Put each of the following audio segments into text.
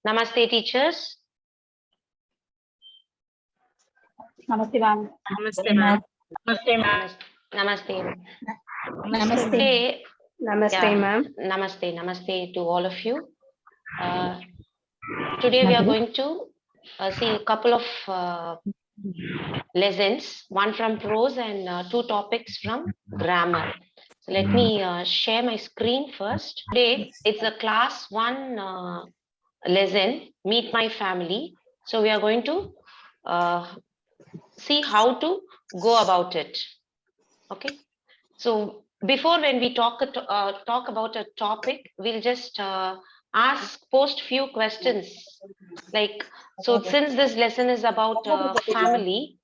Namaste, teachers. Namaste, ma'am. Namaste, ma'am. Namaste, ma'am. Namaste. Namaste. Today, Namaste, ma'am. Namaste to all of you. Today we are going to see a couple of lessons, one from prose and two topics from grammar. So let me share my screen first. Today it's a class 1 lesson, Meet My Family. So we are going to see how to go about it. Okay. So before when we talk about a topic, we'll just post few questions. Like, so since this lesson is about family,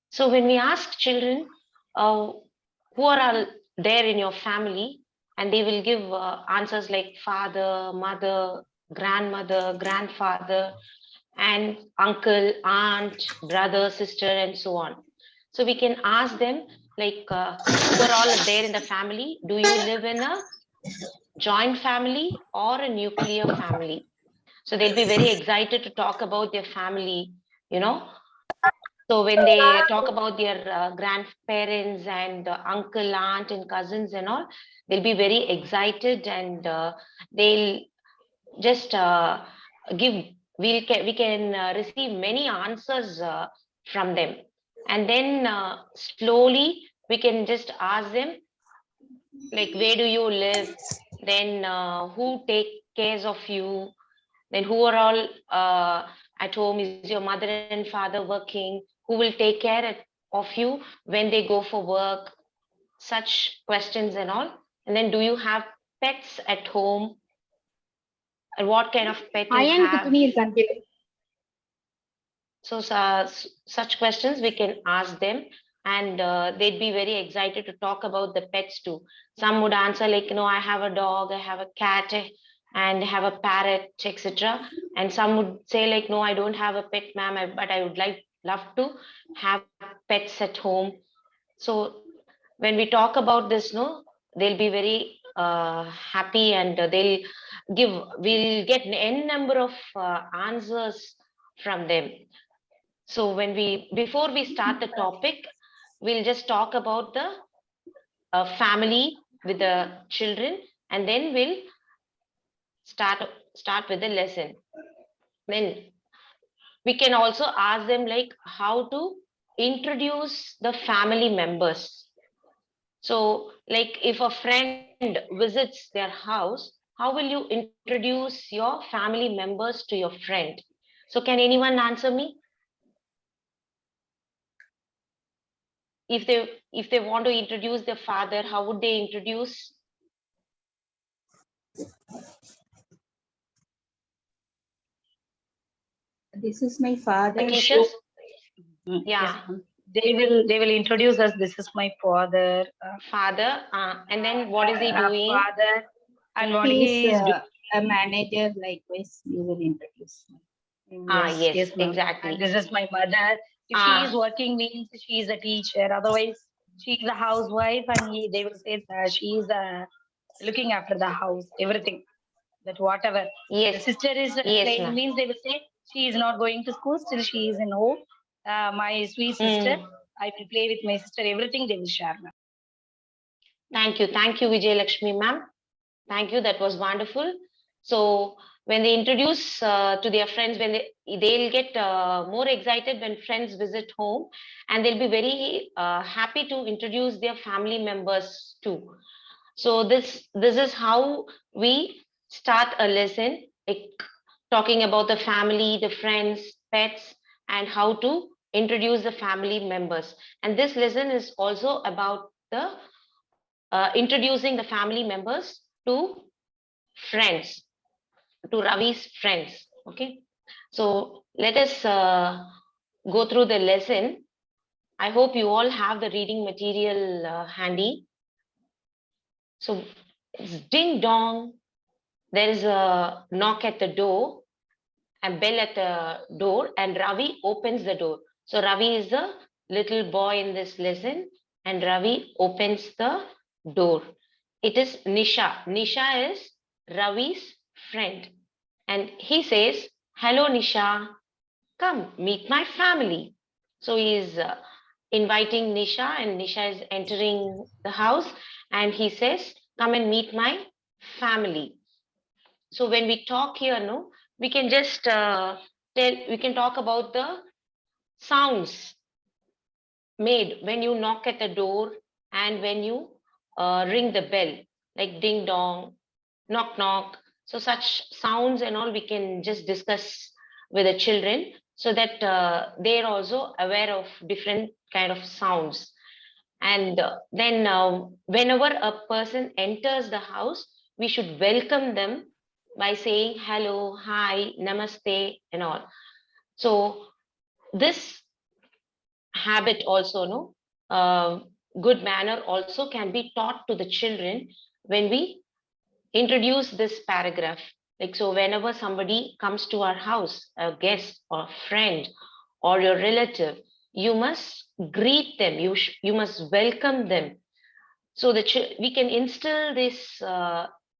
so when we ask children who are all there in your family, and they will give answers like father, mother, grandmother, grandfather, and uncle, aunt, brother, sister, and so on. So we can ask them like who are all there in the family. Do you live in a joint family or a nuclear family? So they'll be very excited to talk about their family, you know. So when they talk about their grandparents and uncle, aunt, and cousins and all, they'll be very excited, and they'll just give. We can receive many answers from them, and then slowly we can just ask them like, where do you live? Then who take cares of you? Then who are all at home? Is your mother and father working? Who will take care of you when they go for work? Such questions and all. And then, do you have pets at home? And what kind of pet you have? So such questions we can ask them, and they'd be very excited to talk about the pets too. Some would answer like, I have a dog, I have a cat, and I have a parrot, etc. And some would say like, no, I don't have a pet, ma'am, but I would love to have pets at home. So when we talk about this, they'll be very happy, and we'll get n number of answers from them. So before we start the topic, we'll just talk about the family with the children, and then we'll start with the lesson. Then we can also ask them like how to introduce the family members. So like if a friend visits their house, how will you introduce your family members to your friend? So can anyone answer me? If they want to introduce their father, how would they introduce? This is my father. Teachers? Yeah. Yeah. They will introduce us. This is my father. Father. And then what is he doing? Father. And what He he is is doing. a manager. Likewise, we will introduce. Yes, ma'am. exactly. And this is my mother. If she is working, means she is a teacher. Otherwise, she is a housewife, and they will say she is looking after the house, everything. That whatever. Yes. The sister is playing, means they will say she is not going to school, still she is in home. My sweet sister, I will play with my sister, everything they will share. Thank you, Vijay Lakshmi ma'am. Thank you, that was wonderful. So when they introduce to their friends, when they'll get more excited when friends visit home, and they'll be very happy to introduce their family members too. So this is how we start a lesson, like talking about the family, the friends, pets, and how to introduce the family members. And this lesson is also about the introducing the family members to friends, to Ravi's friends. Okay, so let us go through the lesson. I hope you all have the reading material handy. So it's ding dong. There is a knock at the door, a bell at the door, and Ravi opens the door. So Ravi is the little boy in this lesson, and Ravi opens the door. It is Nisha. Nisha is Ravi's friend. And he says, "Hello, Nisha, come meet my family." So he is inviting Nisha, and Nisha is entering the house, and he says, "Come and meet my family." So when we talk here, no, we can just we can talk about the sounds made when you knock at the door and when you ring the bell, like ding dong, knock knock. So such sounds and all we can just discuss with the children, so that they're also aware of different kind of sounds. And then whenever a person enters the house, we should welcome them by saying hello, hi, namaste, and all. So this habit also, no, good manner also can be taught to the children when we introduce this paragraph. Like, so whenever somebody comes to our house, a guest or a friend or your relative, you must greet them, you must welcome them. So we can instill this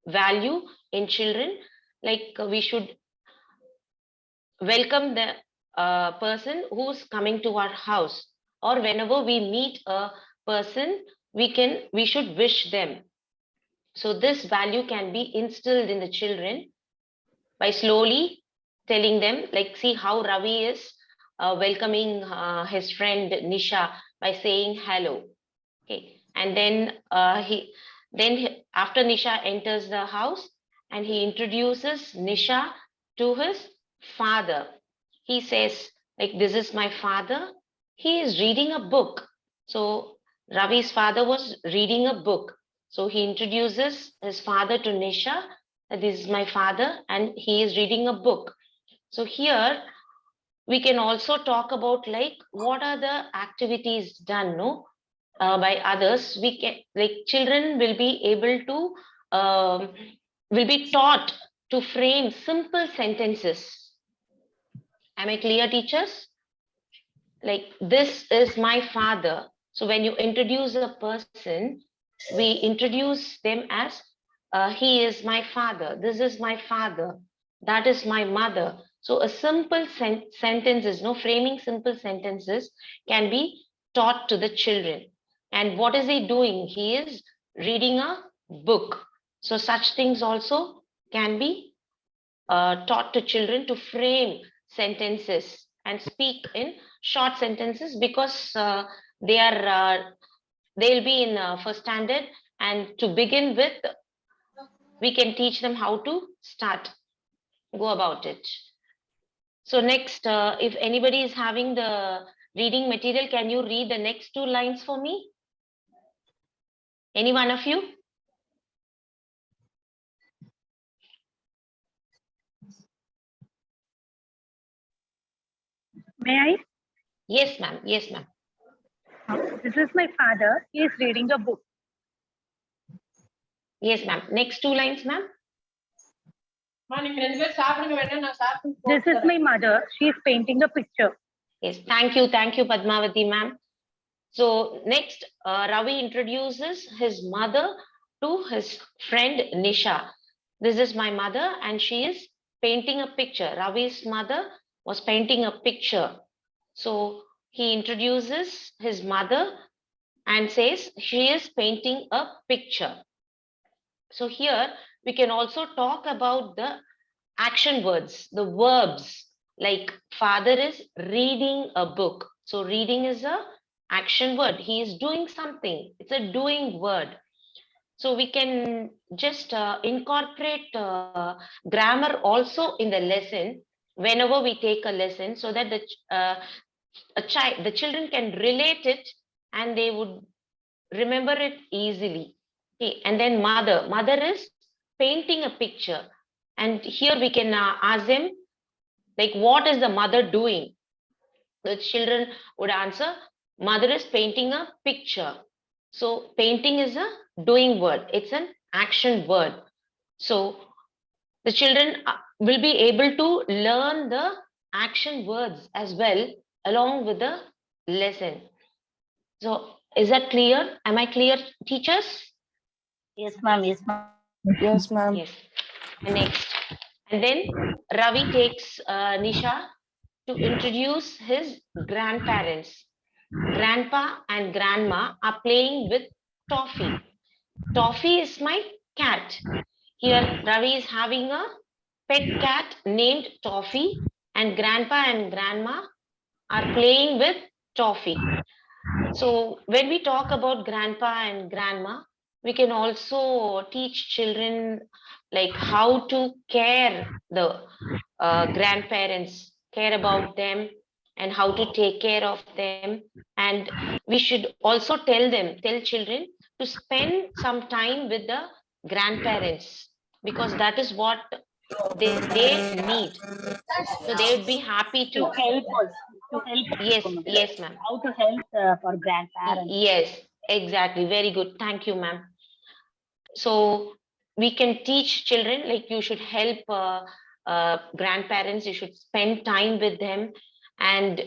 value in children, like we should welcome the person who's coming to our house, or whenever we meet a person, we should wish them. So this value can be instilled in the children by slowly telling them, like, see how Ravi is welcoming his friend Nisha by saying hello. Okay, and then after Nisha enters the house, and he introduces Nisha to his father. He says, like, this is my father. He is reading a book. So Ravi's father was reading a book. So he introduces his father to Nisha, that this is my father, and he is reading a book. So here we can also talk about, like, what are the activities done, no, by others. We can, like, children will be able to will be taught to frame simple sentences. Am I clear, teachers? Like, this is my father. So when you introduce a person, we introduce them as he is my father, this is my father, that is my mother. So a simple sentences, no, framing simple sentences can be taught to the children. And what is he doing? He is reading a book. So such things also can be taught to children, to frame sentences and speak in short sentences, because they'll be in first standard, and to begin with we can teach them how to go about it. So next, if anybody is having the reading material, can you read the next 2 lines for me? Any one of you? May I? Yes, ma'am. Yes, ma'am. This is my father. He is reading a book. Yes, ma'am. Next 2 lines, ma'am. This is my mother. She is painting a picture. Yes, thank you, Padmavati ma'am. So next, Ravi introduces his mother to his friend Nisha. This is my mother, and she is painting a picture. Ravi's mother was painting a picture. So he introduces his mother and says she is painting a picture. So here we can also talk about the action words, the verbs, like father is reading a book. So reading is a action word. He is doing something. It's a doing word. So we can just incorporate grammar also in the lesson whenever we take a lesson, so that the children can relate it and they would remember it easily. Okay. And then mother is painting a picture, and here we can ask them, like, what is the mother doing? The children would answer, mother is painting a picture. So painting is a doing word, it's an action word. So the children will be able to learn the action words as well along with the lesson. So is that clear? Am I clear, teachers? Yes, ma'am. Yes, ma'am. Yes, ma'am. Yes. And next. And then Ravi takes Nisha to introduce his grandparents. Grandpa and grandma are playing with Toffee. Toffee is my cat. Here, Ravi is having a pet cat named Toffee, and grandpa and grandma are playing with Toffee. So, when we talk about grandpa and grandma, we can also teach children like how to care the grandparents, care about them, and how to take care of them. And we should also tell children to spend some time with the grandparents, because that is what they need. So they would be happy To to. help us. To help Yes, also, ma'am. yes, ma'am. How to help for grandparents. Yes, exactly. Very good. Thank you, ma'am. So we can teach children like you should help grandparents. You should spend time with them, and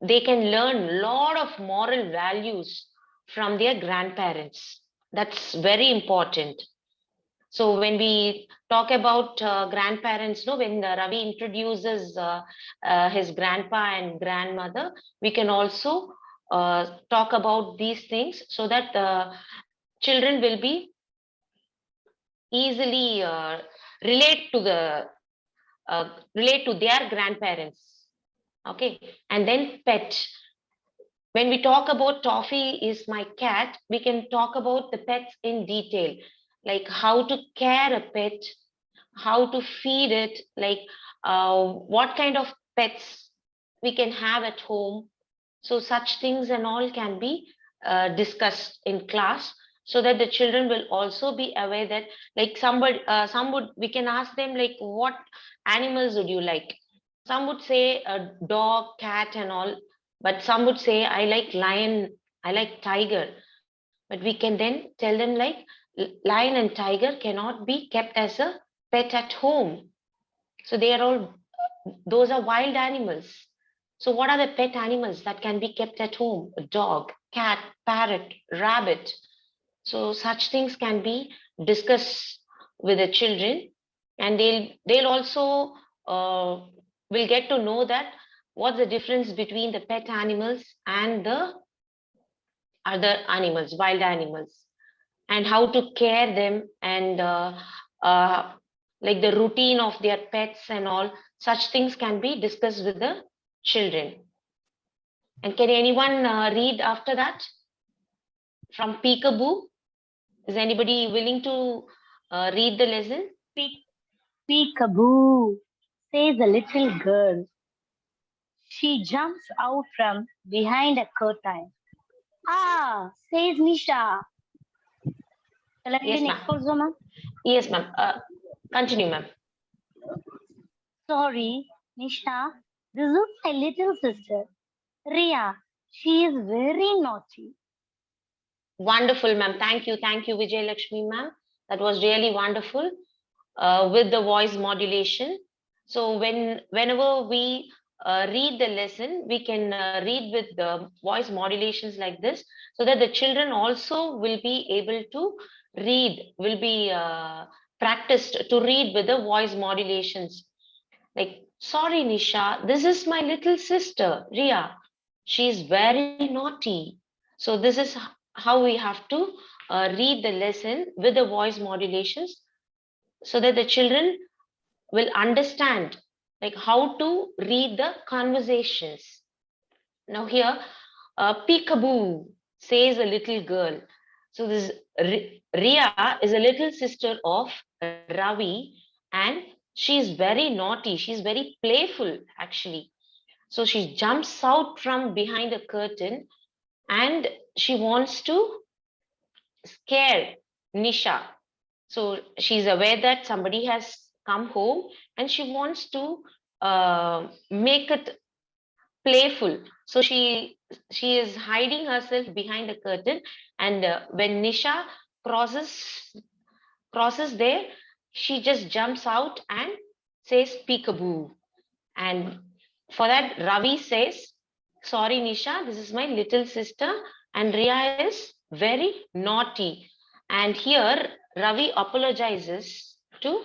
they can learn a lot of moral values from their grandparents. That's very important. So when we talk about grandparents, no, when Ravi introduces his grandpa and grandmother, we can also talk about these things so that children will be easily relate to their grandparents. Okay, and then pet. When we talk about Toffee is my cat, we can talk about the pets in detail, like how to care a pet, how to feed it, like what kind of pets we can have at home. So such things and all can be discussed in class, so that the children will also be aware that like some would we can ask them like what animals would you like. Some would say a dog, cat and all, but some would say I like lion, I like tiger. But we can then tell them like lion and tiger cannot be kept as a pet at home. So they are all, those are wild animals. So what are the pet animals that can be kept at home? A dog, cat, parrot, rabbit. So such things can be discussed with the children, and they'll also will get to know that what's the difference between the pet animals and the other animals, wild animals, and how to care them, and uh, like the routine of their pets and all. Such things can be discussed with the children. And can anyone read after that from Peekaboo? Is anybody willing to read the lesson? Peekaboo, says a little girl. She jumps out from behind a curtain. Ah, says Nisha. Shall I read Yes, the ma'am. next also, ma'am? Yes, ma'am. Continue, ma'am. Sorry, Nisha. This is my little sister, Ria. She is very naughty. Wonderful, ma'am. Thank you. Thank you, Vijay Lakshmi, ma'am. That was really wonderful with the voice modulation. So whenever we read the lesson, we can read with the voice modulations like this, so that the children also will be able to read, will be practiced to read with the voice modulations. Like, sorry, Nisha, this is my little sister, Ria. She's very naughty. So this is how we have to read the lesson with the voice modulations, so that the children will understand like how to read the conversations. Now here, peekaboo, says a little girl. So this Ria is a little sister of Ravi, and she's very naughty. She's very playful actually. So she jumps out from behind a curtain, and she wants to scare Nisha. So she's aware that somebody has come home, and she wants to make it playful. So she is hiding herself behind the curtain, and when Nisha crosses there, she just jumps out and says peekaboo. And for that, Ravi says, sorry, Nisha, this is my little sister, and Ria is very naughty. And here, Ravi apologizes to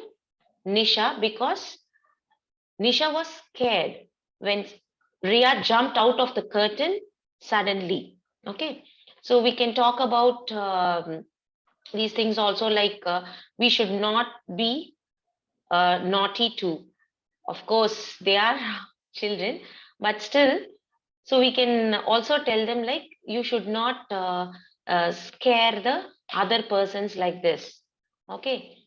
Nisha because Nisha was scared when Ria jumped out of the curtain suddenly. Okay, so we can talk about these things also, like we should not be naughty too. Of course, they are children, but still, so we can also tell them like you should not scare the other persons like this. Okay,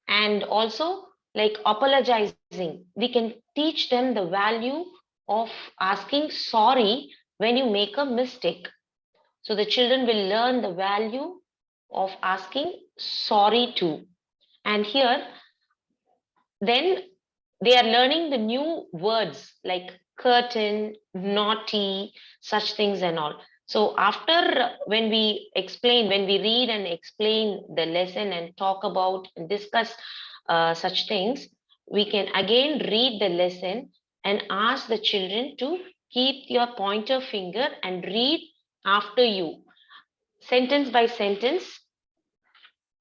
and also like apologizing, we can teach them the value of asking sorry when you make a mistake. So the children will learn the value of asking sorry too. And here, then they are learning the new words like curtain, naughty, such things and all. So after when we explain, when we read and explain the lesson and talk about and discuss such things, we can again read the lesson and ask the children to keep your pointer finger and read after you, sentence by sentence.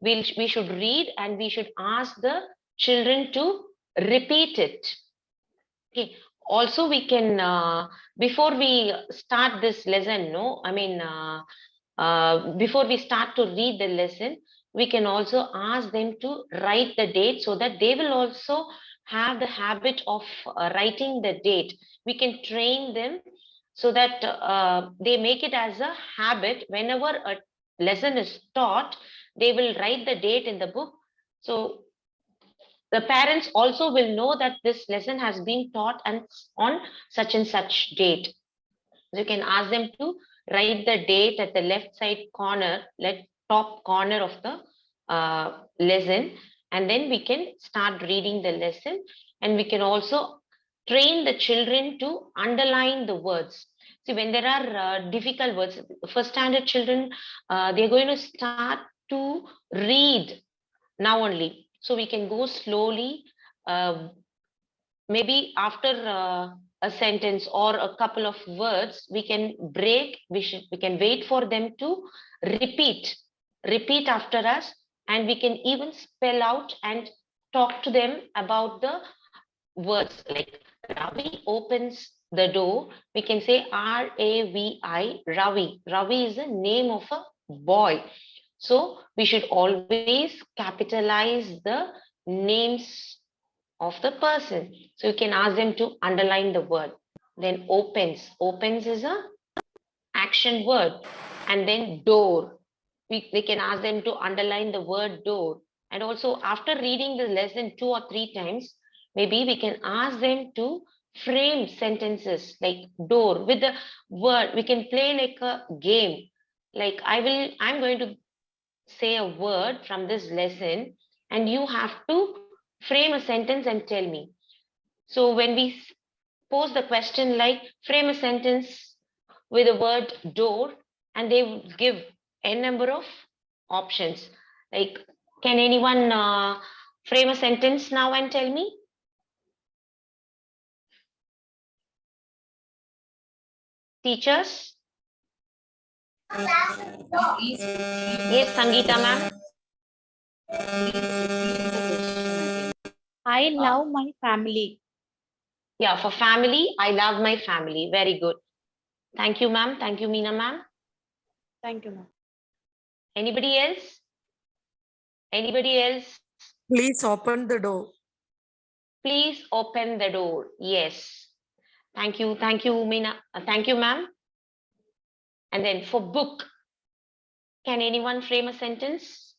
We should read and we should ask the children to repeat it. Okay. Also, we can before we start this lesson, no, I mean, before we start to read the lesson, we can also ask them to write the date so that they will also have the habit of writing the date. We can train them so that they make it as a habit. Whenever a lesson is taught, they will write the date in the book. So the parents also will know that this lesson has been taught and on such and such date. You can ask them to write the date at the left side corner, top corner of the lesson, and then we can start reading the lesson, and we can also train the children to underline the words. See, when there are difficult words, first standard children, they're going to start to read now only. So we can go slowly, maybe after a sentence or a couple of words, we can break, we can wait for them to repeat after us, and we can even spell out and talk to them about the words like Ravi opens the door. We can say Ravi, Ravi. Ravi is the name of a boy. So we should always capitalize the names of the person. So you can ask them to underline the word. Then opens. Opens is a action word. And then door. We can ask them to underline the word door. And also after reading the lesson 2 or 3 times, maybe we can ask them to frame sentences like door with the word. We can play like a game. Like I'm going to say a word from this lesson, and you have to frame a sentence and tell me. So when we pose the question like frame a sentence with the word door, and they will give a number of options. Like, can anyone frame a sentence now and tell me? Teachers? Yes, Sangeeta ma'am. I love my family. Yeah, for family, I love my family. Very good. Thank you, ma'am. Thank you, Meena ma'am. Thank you, ma'am. Anybody else? Anybody else? Please open the door. Please open the door. Yes. Thank you. Thank you, Meena. Thank you, ma'am. And then for book, can anyone frame a sentence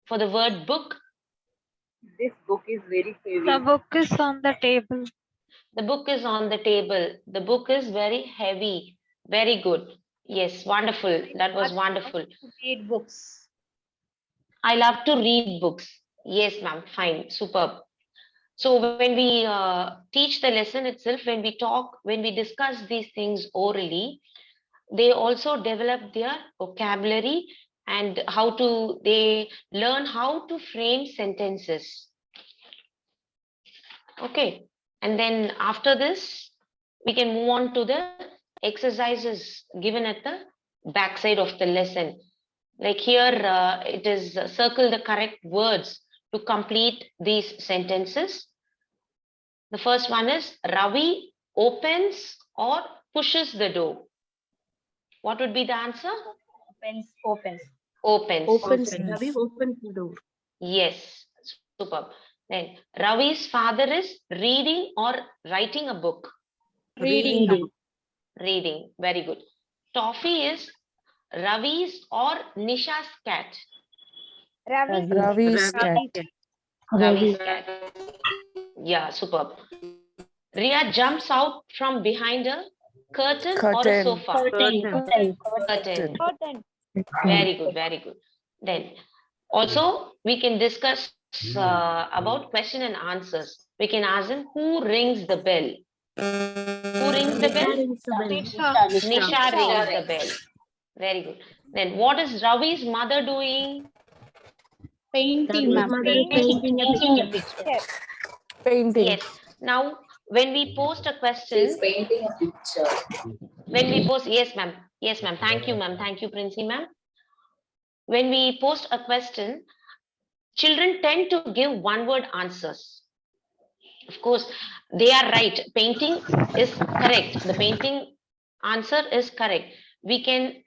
for the word book? This book is very heavy. The book is on the table. The book is on the table. The book is very heavy. Very good. Yes, wonderful. That was wonderful. Read books. I love to read books. Yes, ma'am. Fine. Superb. So when we teach the lesson itself, when we talk, when we discuss these things orally, they also develop their vocabulary and they learn how to frame sentences. Okay. And then after this, we can move on to the exercises given at the backside of the lesson. Like here, it is circle the correct words to complete these sentences. The first one is Ravi opens or pushes the door. What would be the answer? Opens. Opens. Ravi opens the door. Yes, superb. Then Ravi's father is reading or writing a book. Reading. Reading. Very good. Toffee is Ravi's or Nisha's cat. Ravi's cat. Ravi's cat. Yeah, superb. Ria jumps out from behind a curtain or a Curtain. sofa. Curtain. Very good, very good. Then also we can discuss about question and answers. We can ask them who rings the bell. Who rings the bell? Nisha rings the bell. Very good. Then what is Ravi's mother doing? Painting, ma'am. Painting. Yes. Now when we post a question, painting a picture. when we post, yes ma'am, thank you ma'am, thank you Princey ma'am. When we post a question, children tend to give one word answers. Of course, they are right. Painting is correct. The painting answer is correct. We can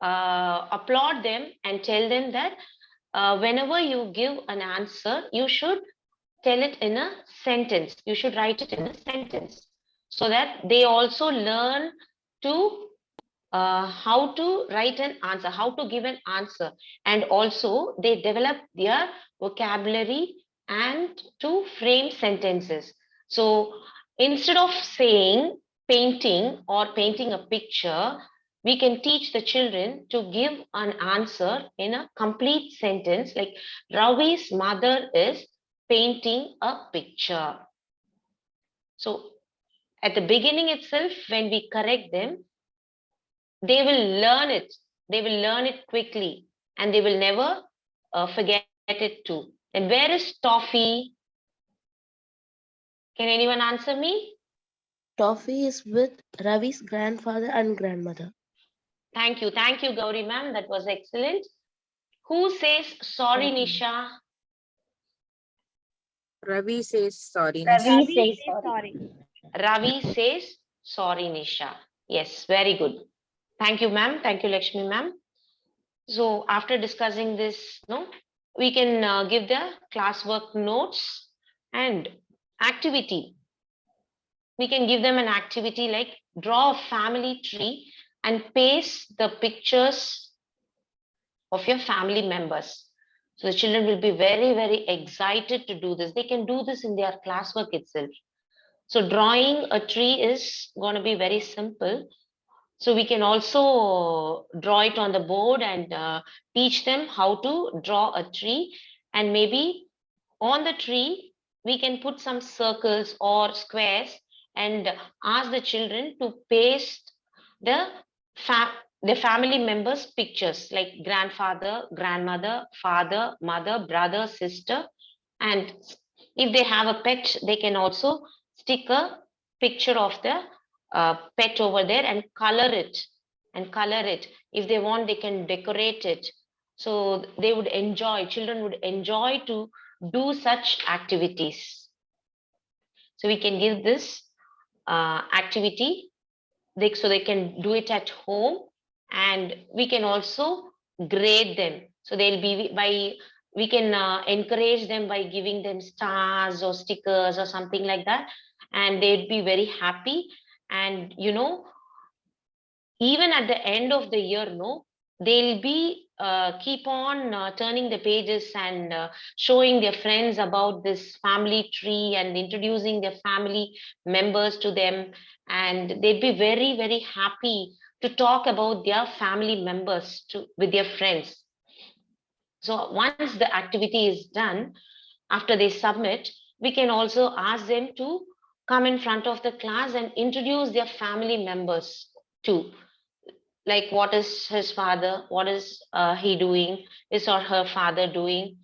applaud them and tell them that whenever you give an answer, you should tell it in a sentence. You should write it in a sentence so that they also learn to how to write an answer, how to give an answer, and also they develop their vocabulary and to frame sentences. So instead of saying painting or painting a picture, we can teach the children to give an answer in a complete sentence, like Ravi's mother is painting a picture. So at the beginning itself, when we correct them, they will learn it. They will learn it quickly and they will never forget it too. And where is Toffee? Can anyone answer me? Toffee is with Ravi's grandfather and grandmother. Thank you, Gauri ma'am. That was excellent. Who says sorry, Nisha? Ravi says sorry. Ravi says sorry. Ravi says sorry, Nisha. Yes, very good. Thank you, ma'am. Thank you, Lakshmi, ma'am. So after discussing this, no, we can give the classwork notes and activity. We can give them an activity like draw a family tree and paste the pictures of your family members. So the children will be very, very excited to do this. They can do this in their classwork itself. So drawing a tree is going to be very simple. So we can also draw it on the board and teach them how to draw a tree. And maybe on the tree, we can put some circles or squares and ask the children to paste the family members' pictures like grandfather, grandmother, father, mother, brother, sister. And if they have a pet, they can also stick a picture of the pet over there and color it. If they want, they can decorate it. So they would enjoy, children would enjoy to do such activities. So we can give this activity so they can do it at home, and we can also grade them. So they'll be we can encourage them by giving them stars or stickers or something like that, and they'd be very happy. And even at the end of the year, they'll be keep on turning the pages and showing their friends about this family tree and introducing their family members to them, and they'd be very, very happy to talk about their family members with their friends. So once the activity is done, after they submit, we can also ask them to come in front of the class and introduce their family members too. Like what is his father, what is he doing, his or her father doing,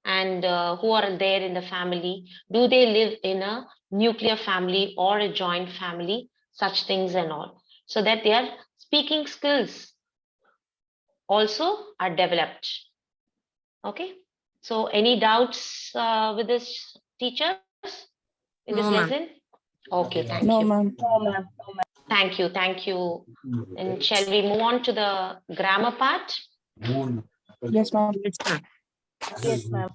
and who are there in the family. Do they live in a nuclear family or a joint family? Such things and all. So that their speaking skills also are developed. Okay. So any doubts with this, teachers, in this No, ma'am. lesson? Okay, thank No, you. ma'am. Thank you, thank you. And shall we move on to the grammar part? Yes, ma'am. Yes, ma'am. Yes, ma'am.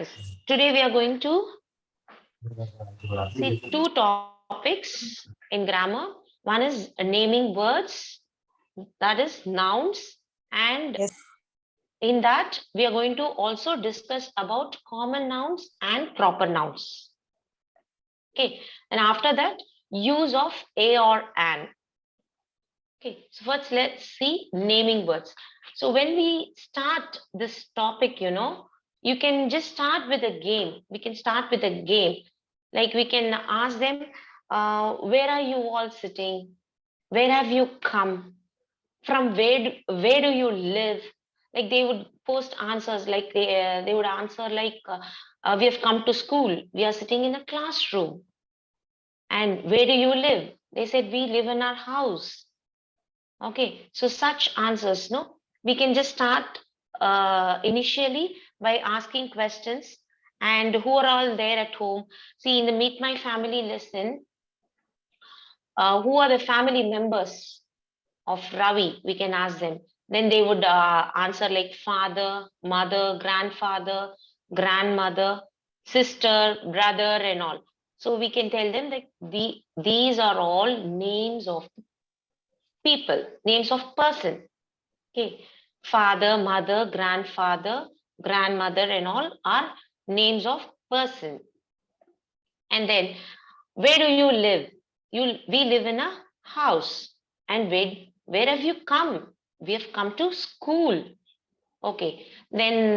Yes. Today we are going to see two topics in grammar. One is naming words, that is nouns, and Yes. in that we are going to also discuss about common nouns and proper nouns. Okay, and after that, use of a or an. Okay, so first let's see naming words. So when we start this topic, you can just start with a game. We can start with a game. Like we can ask them, where are you all sitting? Where have you come? From where do you live? Like they would post answers like they would answer like, we have come to school. We are sitting in a classroom. And where do you live? They said, we live in our house. Okay, so such answers, no? We can just start initially by asking questions. And who are all there at home? See, in the Meet My Family lesson, who are the family members of Ravi? We can ask them. Then they would answer like father, mother, grandfather, grandmother, sister, brother, and all. So we can tell them that these are all names of people, names of person. Okay, father, mother, grandfather, grandmother, and all are names of person. And then, where do you live? We live in a house. And where have you come? We have come to school. Okay, then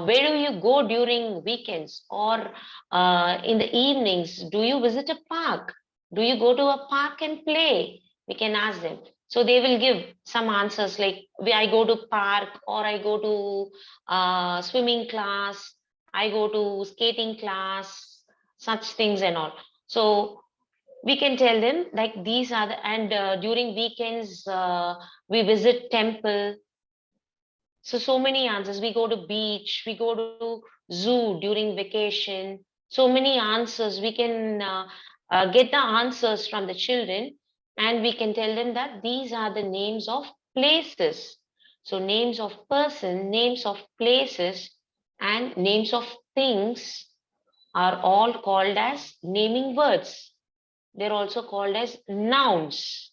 where do you go during weekends or in the evenings? Do you visit a park? Do you go to a park and play? We can ask them. So they will give some answers like, I go to park, or I go to swimming class, I go to skating class, such things and all. So we can tell them like these are the, and during weekends we visit temple. So many answers. We go to beach, we go to zoo during vacation. So many answers. We can get the answers from the children, and we can tell them that these are the names of places. So names of person, names of places, and names of things are all called as naming words. They're also called as nouns.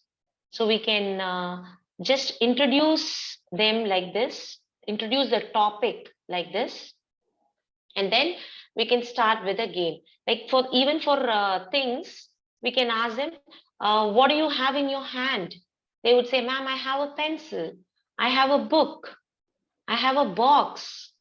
So we can just introduce them like this, introduce the topic like this, and then we can start with a game. Like for even for things, we can ask them, what do you have in your hand? They would say, ma'am, I have a pencil, I have a book, I have a box.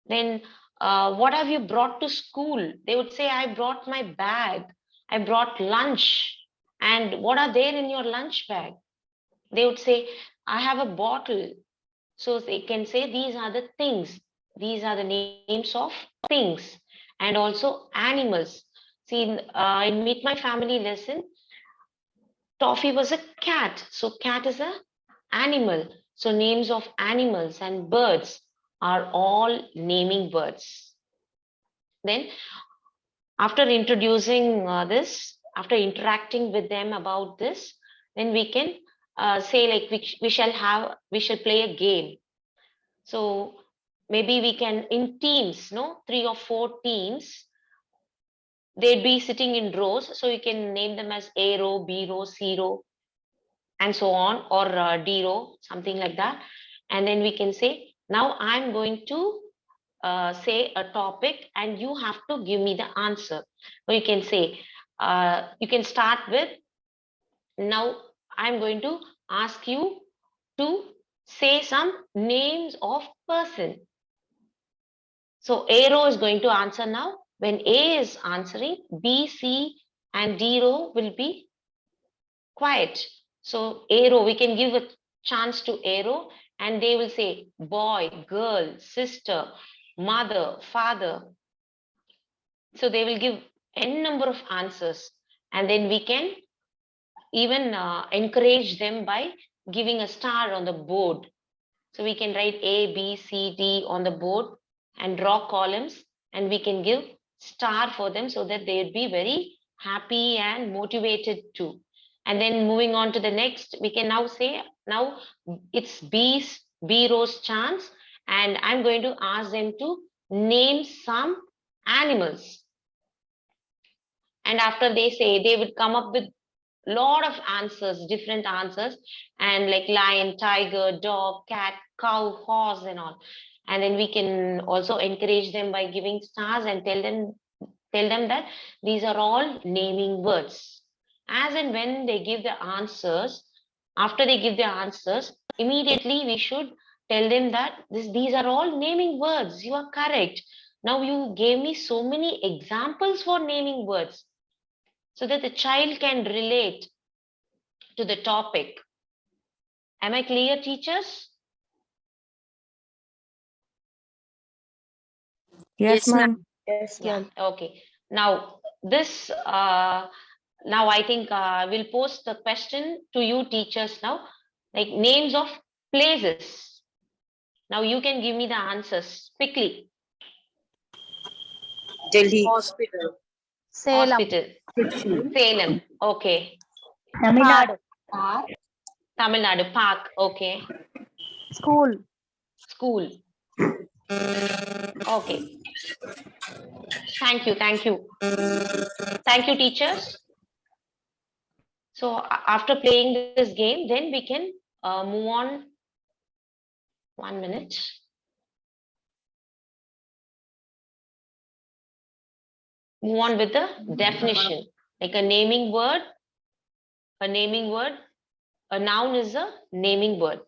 Then what have you brought to school? They would say, I brought my bag, I brought lunch. And what are there in your lunch bag? They would say, I have a bottle. So they can say these are the things. These are the names of things. And also animals. See, in Meet My Family lesson, Toffee was a cat. So cat is a animal. So names of animals and birds are all naming words. Then after introducing this, after interacting with them about this, then we can say like we shall play a game. So maybe we can in teams, no, 3 or 4 teams, they'd be sitting in rows. So you can name them as A row, B row, C row, and so on, or D row, something like that. And then we can say, now I'm going to say a topic and you have to give me the answer. Or you can say, you can start with, now I'm going to ask you to say some names of person. So A row is going to answer now. When A is answering, B, C, and D row will be quiet. So A row, we can give a chance to A row, and they will say boy, girl, sister, mother, father. So they will give n number of answers, and then we can even encourage them by giving a star on the board. So we can write A, B, C, D on the board, and draw columns, and we can give star for them so that they would be very happy and motivated too. And then moving on to the next, we can now say, now it's B Rose chance, and I'm going to ask them to name some animals. And after they say, they would come up with lot of answers, different answers, and like lion, tiger, dog, cat, cow, horse, and all. And then we can also encourage them by giving stars and tell them that these are all naming words. As and when they give the answers, after they give the answers, immediately we should tell them that these are all naming words. You are correct. Now you gave me so many examples for naming words, so that the child can relate to the topic. Am I clear, teachers? Yes, ma'am. Yes, Yeah, ma'am. okay. Now this, now I think we'll post the question to you teachers now, like names of places. Now you can give me the answers quickly. Delhi. Hospital. Hospital. Salem. Okay. Tamil Nadu. Tamil Nadu. Park. Okay. School. School. Okay. Thank you. Thank you. Thank you, teachers. So after playing this game, then we can move on. 1 minute. Move on with the definition. Like a naming word. A naming word. A noun is a naming word.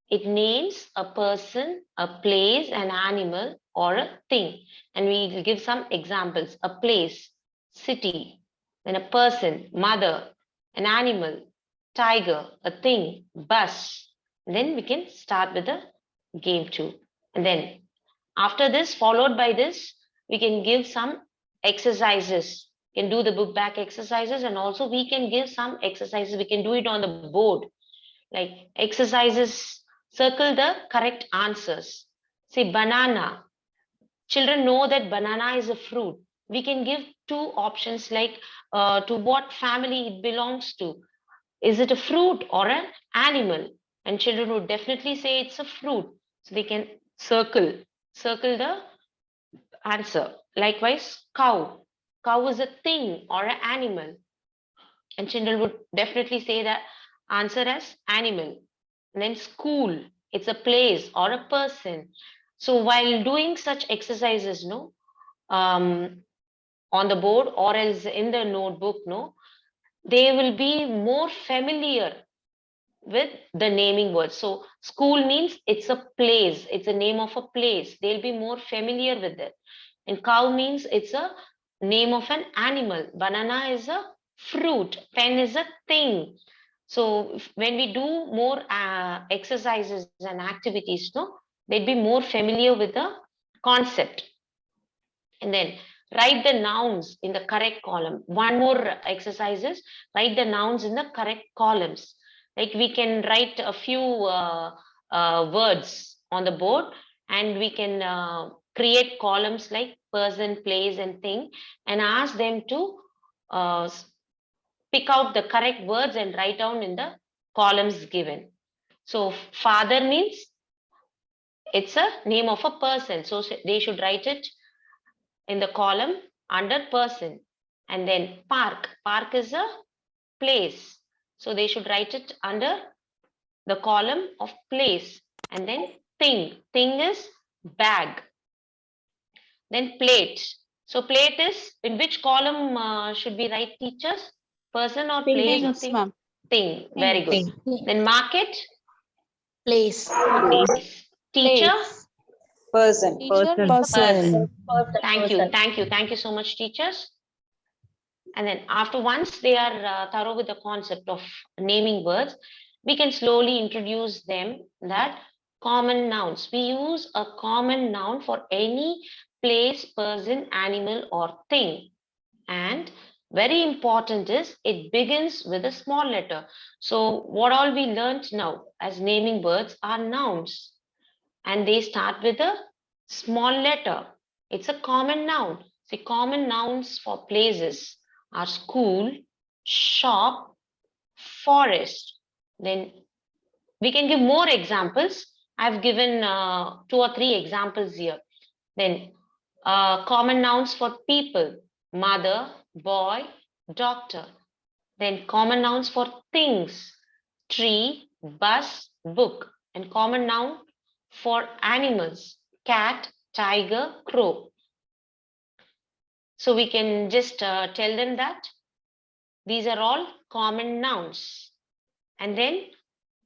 It names a person, a place, an animal, or a thing. And we will give some examples. A place, city, then a person, mother, an animal, tiger, a thing, bus. And then we can start with the game too. And then after this, followed by this, we can give some exercises. We can do the book back exercises, and also we can give some exercises. We can do it on the board. Like exercises, circle the correct answers. Say banana. Children know that banana is a fruit. We can give two options like to what family it belongs to. Is it a fruit or an animal? And children would definitely say it's a fruit. So they can circle the answer. Likewise, cow. Cow is a thing or an animal. And children would definitely say that answer as animal. And then school, it's a place or a person. So while doing such exercises, no, on the board or else in the notebook, no, they will be more familiar with the naming words. So school means it's a place, it's a name of a place. They'll be more familiar with it. And cow means it's a name of an animal. Banana is a fruit. Pen is a thing. So when we do more exercises and activities, no, they'd be more familiar with the concept. And then write the nouns in the correct column. One more exercise is write the nouns in the correct columns. Like we can write a few words on the board, and we can create columns like person, place, and thing, and ask them to pick out the correct words and write down in the columns given. So father means it's a name of a person. So they should write it in the column under person. And then park. Park is a place. So they should write it under the column of place. And then thing. Thing is bag. Then plate. So plate is in which column should we write, teachers? Person or place or thing? Thing. Very good. Then market. Place. Teacher. Person. Person. Thank you so much, teachers. And then after once they are thorough with the concept of naming words, we can slowly introduce them that common nouns. We use a common noun for any place, person, animal, or thing. And very important is it begins with a small letter. So what all we learned now as naming words are nouns, and they start with a small letter. It's a common noun. See, common nouns for places are school, shop, forest. Then we can give more examples. I've given 2 or 3 examples here. Then common nouns for people, mother, boy, doctor. Then common nouns for things, tree, bus, book. And common noun for animals, cat, tiger, crow. So we can just tell them that these are all common nouns. And then,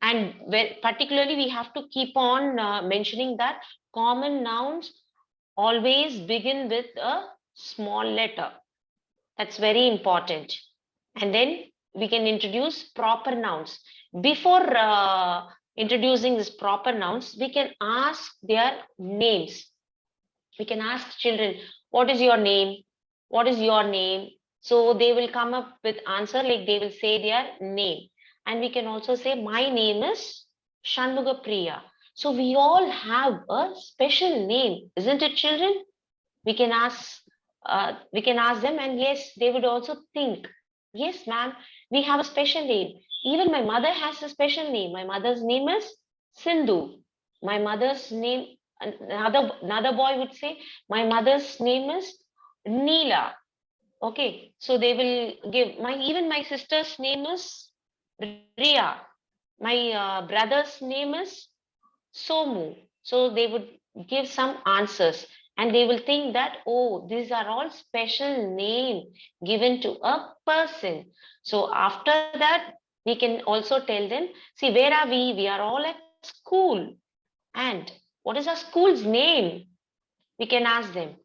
and particularly we have to keep on mentioning that common nouns always begin with a small letter. That's very important. And then we can introduce proper nouns. Before introducing these proper nouns, we can ask their names. We can ask children, what is your name? What is your name? So they will come up with answer, like they will say their name. And we can also say, my name is Shanmuga Priya. So we all have a special name, isn't it, children? We can ask them, and yes, they would also think, yes, ma'am, we have a special name. Even my mother has a special name. My mother's name is Sindhu. My mother's name, another boy would say, my mother's name is Neela. Okay, so they will give even my sister's name is Ria. My brother's name is Somu. So they would give some answers, and they will think that, oh, these are all special name given to a person. So after that, we can also tell them, see, where are we? We are all at school. And what is our school's name? We can ask them.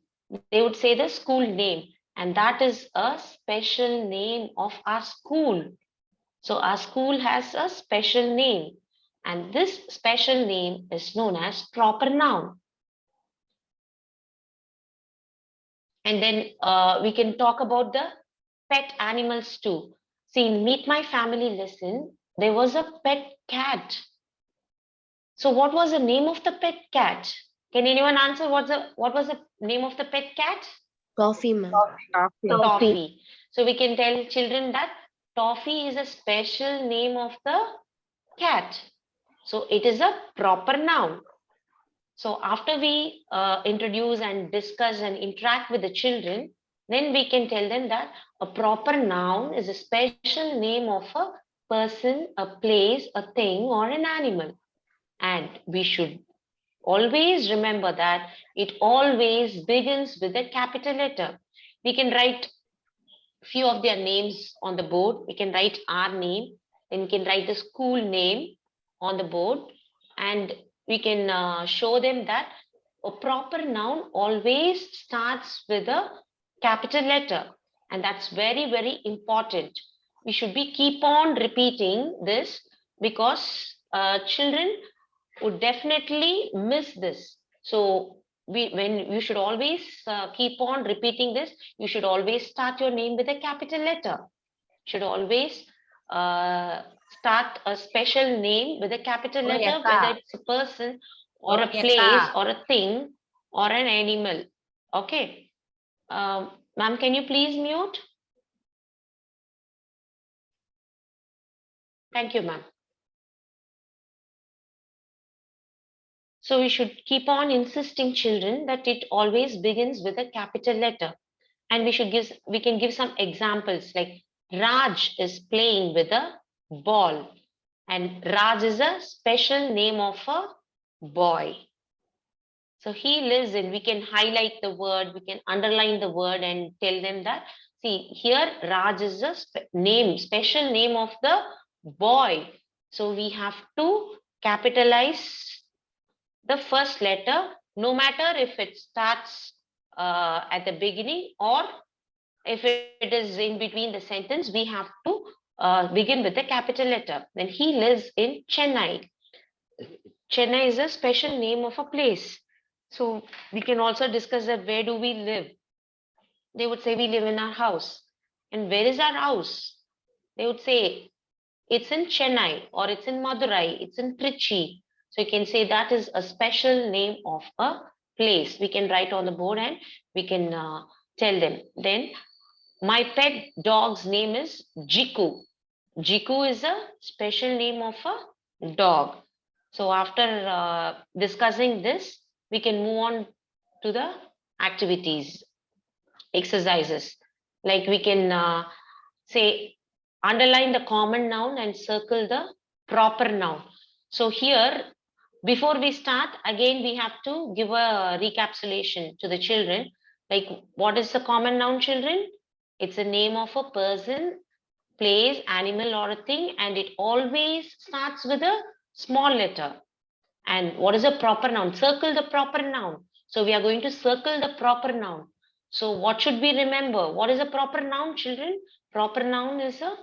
They would say the school name, and that is a special name of our school. So our school has a special name, and this special name is known as proper noun. And then we can talk about the pet animals too. See, in Meet My Family lesson, there was a pet cat. So what was the name of the pet cat? Can anyone answer what was the name of the pet cat? Toffee, ma'am. Toffee. So we can tell children that Toffee is a special name of the cat. So it is a proper noun. So after we introduce and discuss and interact with the children, then we can tell them that a proper noun is a special name of a person, a place, a thing, or an animal. And we should always remember that it always begins with a capital letter. We can write few of their names on the board. We can write our name, then we can write the school name on the board, and we can show them that a proper noun always starts with a capital letter, and that's very, very important. We should be keep on repeating this, because children would definitely miss this. So when you should always keep on repeating this, you should always start your name with a capital letter. Should always start a special name with a capital letter, whether it's a person or a place or a thing or an animal. Okay. Ma'am, can you please mute? Thank you, ma'am. So we should keep on insisting children that it always begins with a capital letter. And we can give some examples, like Raj is playing with a ball, and Raj is a special name of a boy. So he lives in, we can highlight the word, we can underline the word and tell them that, see, here Raj is a special name of the boy. So we have to capitalize the first letter, no matter if it starts at the beginning or if it is in between the sentence, we have to begin with the capital letter. Then he lives in Chennai. Chennai is a special name of a place. So we can also discuss that where do we live? They would say we live in our house. And where is our house? They would say it's in Chennai, or it's in Madurai, it's in Trichy. So you can say that is a special name of a place. We can write on the board and we can tell them. Then my pet dog's name is Jiku. Jiku is a special name of a dog. So after discussing this, we can move on to the activities, exercises. Like we can say, underline the common noun and circle the proper noun. So here, before we start, again, we have to give a recapitulation to the children. Like, what is the common noun, children? It's a name of a person, place, animal, or a thing, and it always starts with a small letter. And what is a proper noun? Circle the proper noun. So we are going to circle the proper noun. So what should we remember? What is a proper noun, children? Proper noun is a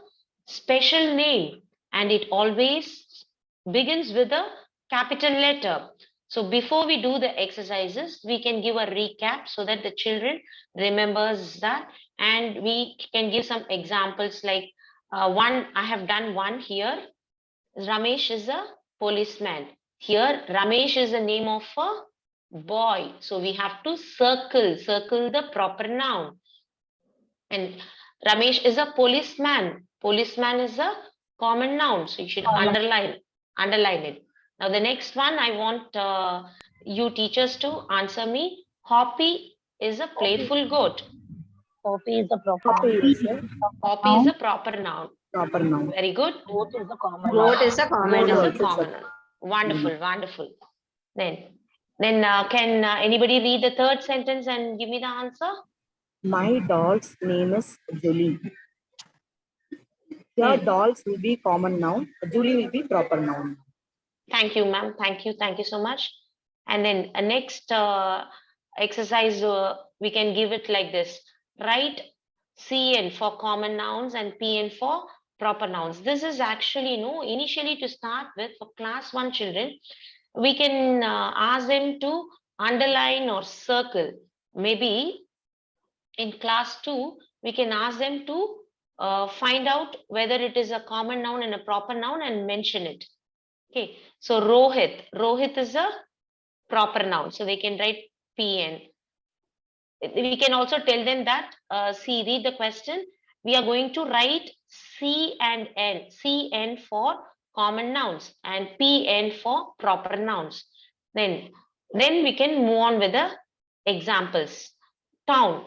special name, and it always begins with a capital letter. So before we do the exercises, we can give a recap so that the children remembers that, and we can give some examples like one, I have done one here. Ramesh is a policeman. Here, Ramesh is the name of a boy. So we have to circle the proper noun. And Ramesh is a policeman. Policeman is a common noun. So you should underline it. Now the next one, I want you teachers to answer me. Hoppy is a playful goat. Hoppy is the proper Hoppy noun. is a Hoppy is a proper noun. proper noun. Very good. Goat is the common Goat noun. is a common Goat is noun. a common noun. Wonderful, wonderful. Then can anybody read the third sentence and give me the answer? My dog's name is Julie. Here, dogs will be common noun. Julie will be proper noun. Thank you, ma'am. Thank you so much. And then next exercise, we can give it like this. Write CN for common nouns and PN for proper nouns. This is actually, initially to start with for class 1 children, we can ask them to underline or circle. Maybe in class 2, we can ask them to find out whether it is a common noun and a proper noun and mention it. Okay, so Rohit is a proper noun, so they can write PN. We can also tell them that, see, read the question. We are going to write C and N, CN for common nouns and PN for proper nouns. Then we can move on with the examples. Town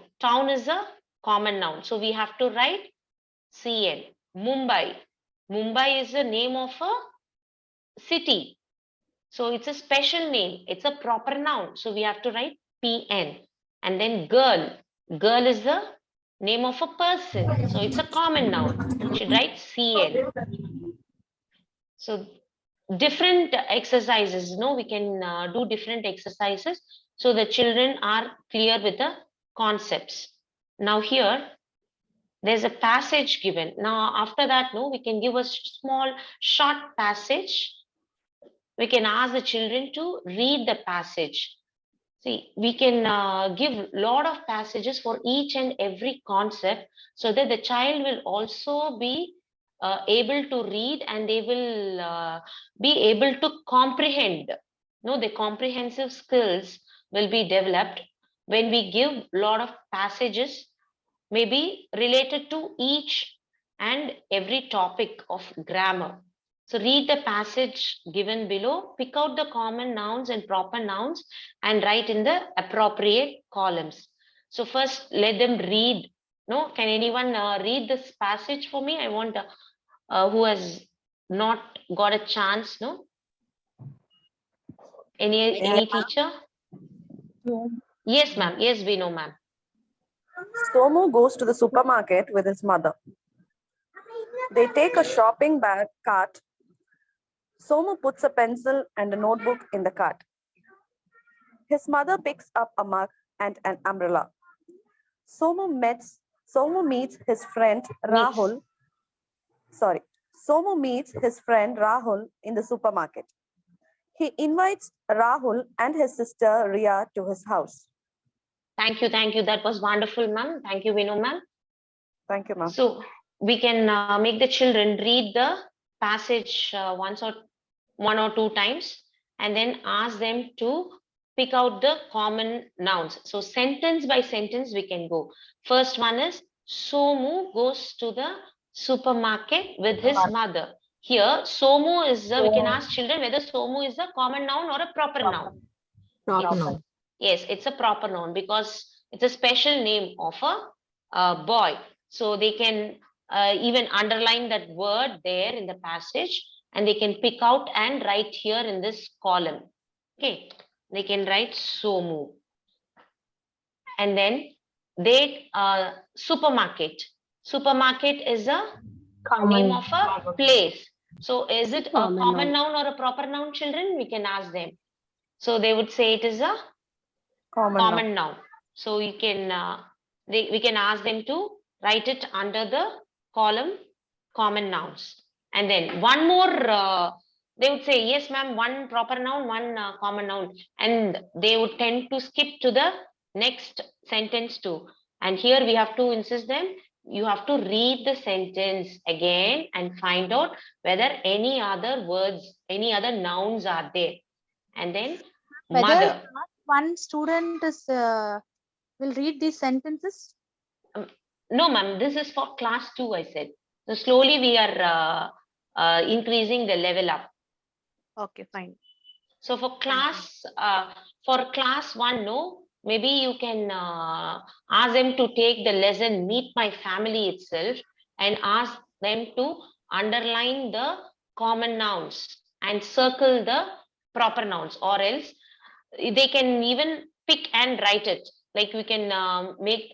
is a common noun, so we have to write CN. Mumbai is the name of a city, so it's a special name, it's a proper noun, so we have to write PN. And then girl is the name of a person, so it's a common noun, you should write CN. So different exercises, we can do different exercises so the children are clear with the concepts. Now here there's a passage given. Now after that, we can give a small short passage. We can ask the children to read the passage. See, we can give a lot of passages for each and every concept so that the child will also be able to read, and they will be able to comprehend. The comprehensive skills will be developed when we give a lot of passages, maybe related to each and every topic of grammar. So read the passage given below, pick out the common nouns and proper nouns and write in the appropriate columns. So first let them read. Can anyone read this passage for me? I want who has not got a chance, Any teacher? Yes, ma'am. Yes, we know, ma'am. Somu goes to the supermarket with his mother. They take a shopping bag cart. Somu puts a pencil and a notebook in the cart. His mother picks up a mug and an umbrella. Somu meets his friend Rahul. Somu meets his friend Rahul in the supermarket. He invites Rahul and his sister Ria to his house. Thank you. That was wonderful, ma'am. Thank you, Vinu, ma'am. Thank you, ma'am. So we can make the children read the passage one or two times and then ask them to pick out the common nouns. So sentence by sentence we can go. First one is Somu goes to the supermarket with his mother. Here, Somu is we can ask children whether Somu is a common noun or a proper noun. Proper It's- noun. Yes, it's a proper noun because it's a special name of a boy. So they can even underline that word there in the passage, and they can pick out and write here in this column. Okay, they can write Somu. And then they supermarket. Supermarket is a name of a place. So is it a common noun or a proper noun, children? We can ask them. So they would say it is a common noun. So you can we can ask them to write it under the column common nouns. And then one more they would say, yes ma'am, one proper noun, one common noun, and they would tend to skip to the next sentence too. And here we have to insist them, you have to read the sentence again and find out whether any other words, any other nouns are there. And then mother. One student is will read these sentences. No, ma'am, this is for class 2, I said. So slowly we are increasing the level up. Okay, fine. So for class 1, no, maybe you can ask them to take the lesson Meet My Family itself and ask them to underline the common nouns and circle the proper nouns, or else they can even pick and write it. Like we can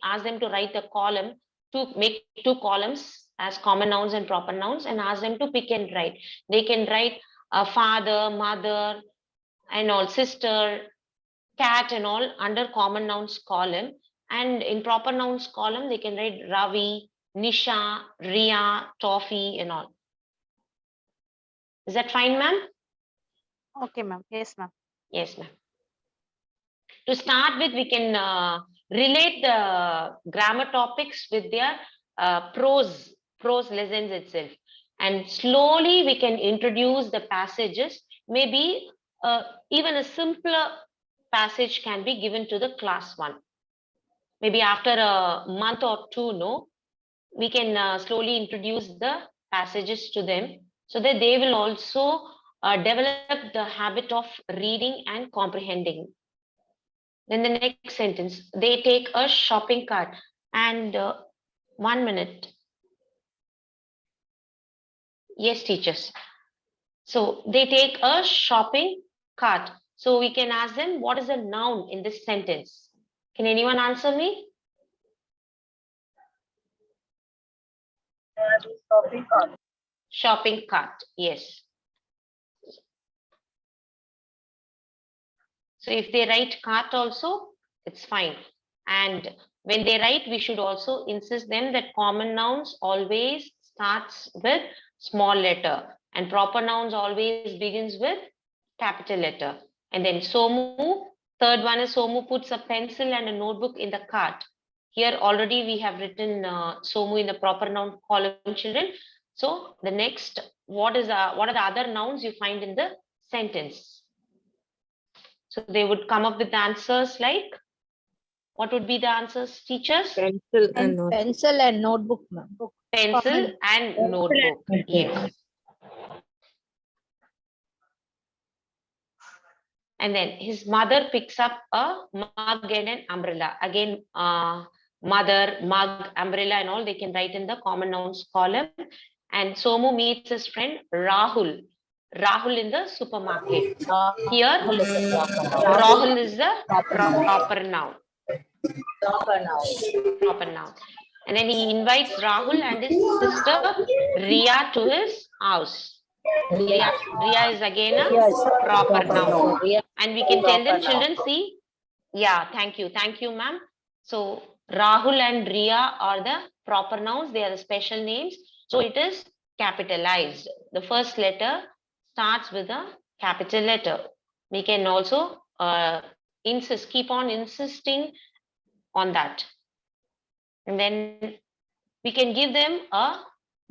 ask them to write a column, to make 2 columns as common nouns and proper nouns, and ask them to pick and write. They can write father, mother, and all, sister, cat, and all under common nouns column. And in proper nouns column, they can write Ravi, Nisha, Ria, Toffee, and all. Is that fine, ma'am? Okay, ma'am. Yes, ma'am. Yes, ma'am. To start with, we can relate the grammar topics with their prose lessons itself. And slowly we can introduce the passages. Maybe even a simpler passage can be given to the class 1. Maybe after a month or 2, no, we can slowly introduce the passages to them so that they will also develop the habit of reading and comprehending. Then the next sentence, they take a shopping cart. And 1 minute. Yes, teachers. So they take a shopping cart. So we can ask them, what is a noun in this sentence? Can anyone answer me? Shopping cart, yes. So if they write cart also, it's fine. And when they write, we should also insist them that common nouns always starts with small letter and proper nouns always begins with capital letter. And then Somu, third one is Somu puts a pencil and a notebook in the cart. Here already we have written Somu in the proper noun column, children. So the next, what are the other nouns you find in the sentence? So they would come up with answers like, what would be the answers, teachers? Pencil and notebook. Pencil and notebook, ma'am. Pencil and notebook, yes. And then his mother picks up a mug and an umbrella. Again, mother, mug, umbrella, and all they can write in the common nouns column. And Somu meets his friend Rahul. Rahul in the supermarket. Here, Rahul is the proper noun. Proper noun. And then he invites Rahul and his sister Ria to his house. Ria is again a proper noun. And we can tell them, children, see. Yeah, thank you, ma'am. So Rahul and Ria are the proper nouns. They are the special names. So it is capitalized. The first letter starts with a capital letter. We can also keep on insisting on that. And then we can give them a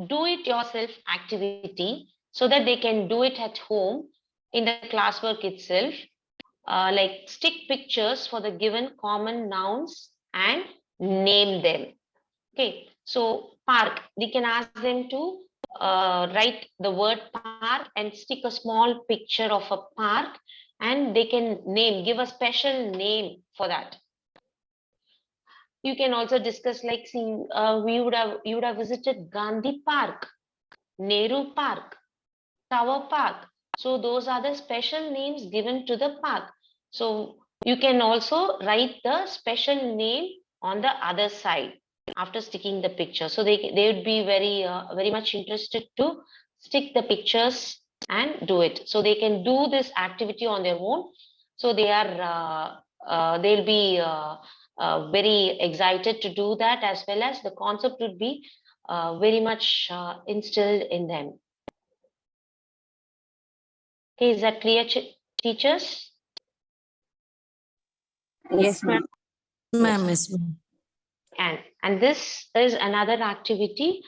do-it-yourself activity so that they can do it at home in the classwork itself. like stick pictures for the given common nouns and name them. Okay, so park, we can ask them to write the word park and stick a small picture of a park, and they can give a special name for that. You can also discuss, like, see, you would have visited Gandhi Park, Nehru Park, Tower Park. So those are the special names given to the park. So you can also write the special name on the other side after sticking the picture. So they would be very much interested to stick the pictures and do it. So they can do this activity on their own. So they'll be very excited to do that, as well as the concept would be very much instilled in them. Okay, is that clear, teachers? Yes, ma'am. Ma'am, yes, And this is another activity.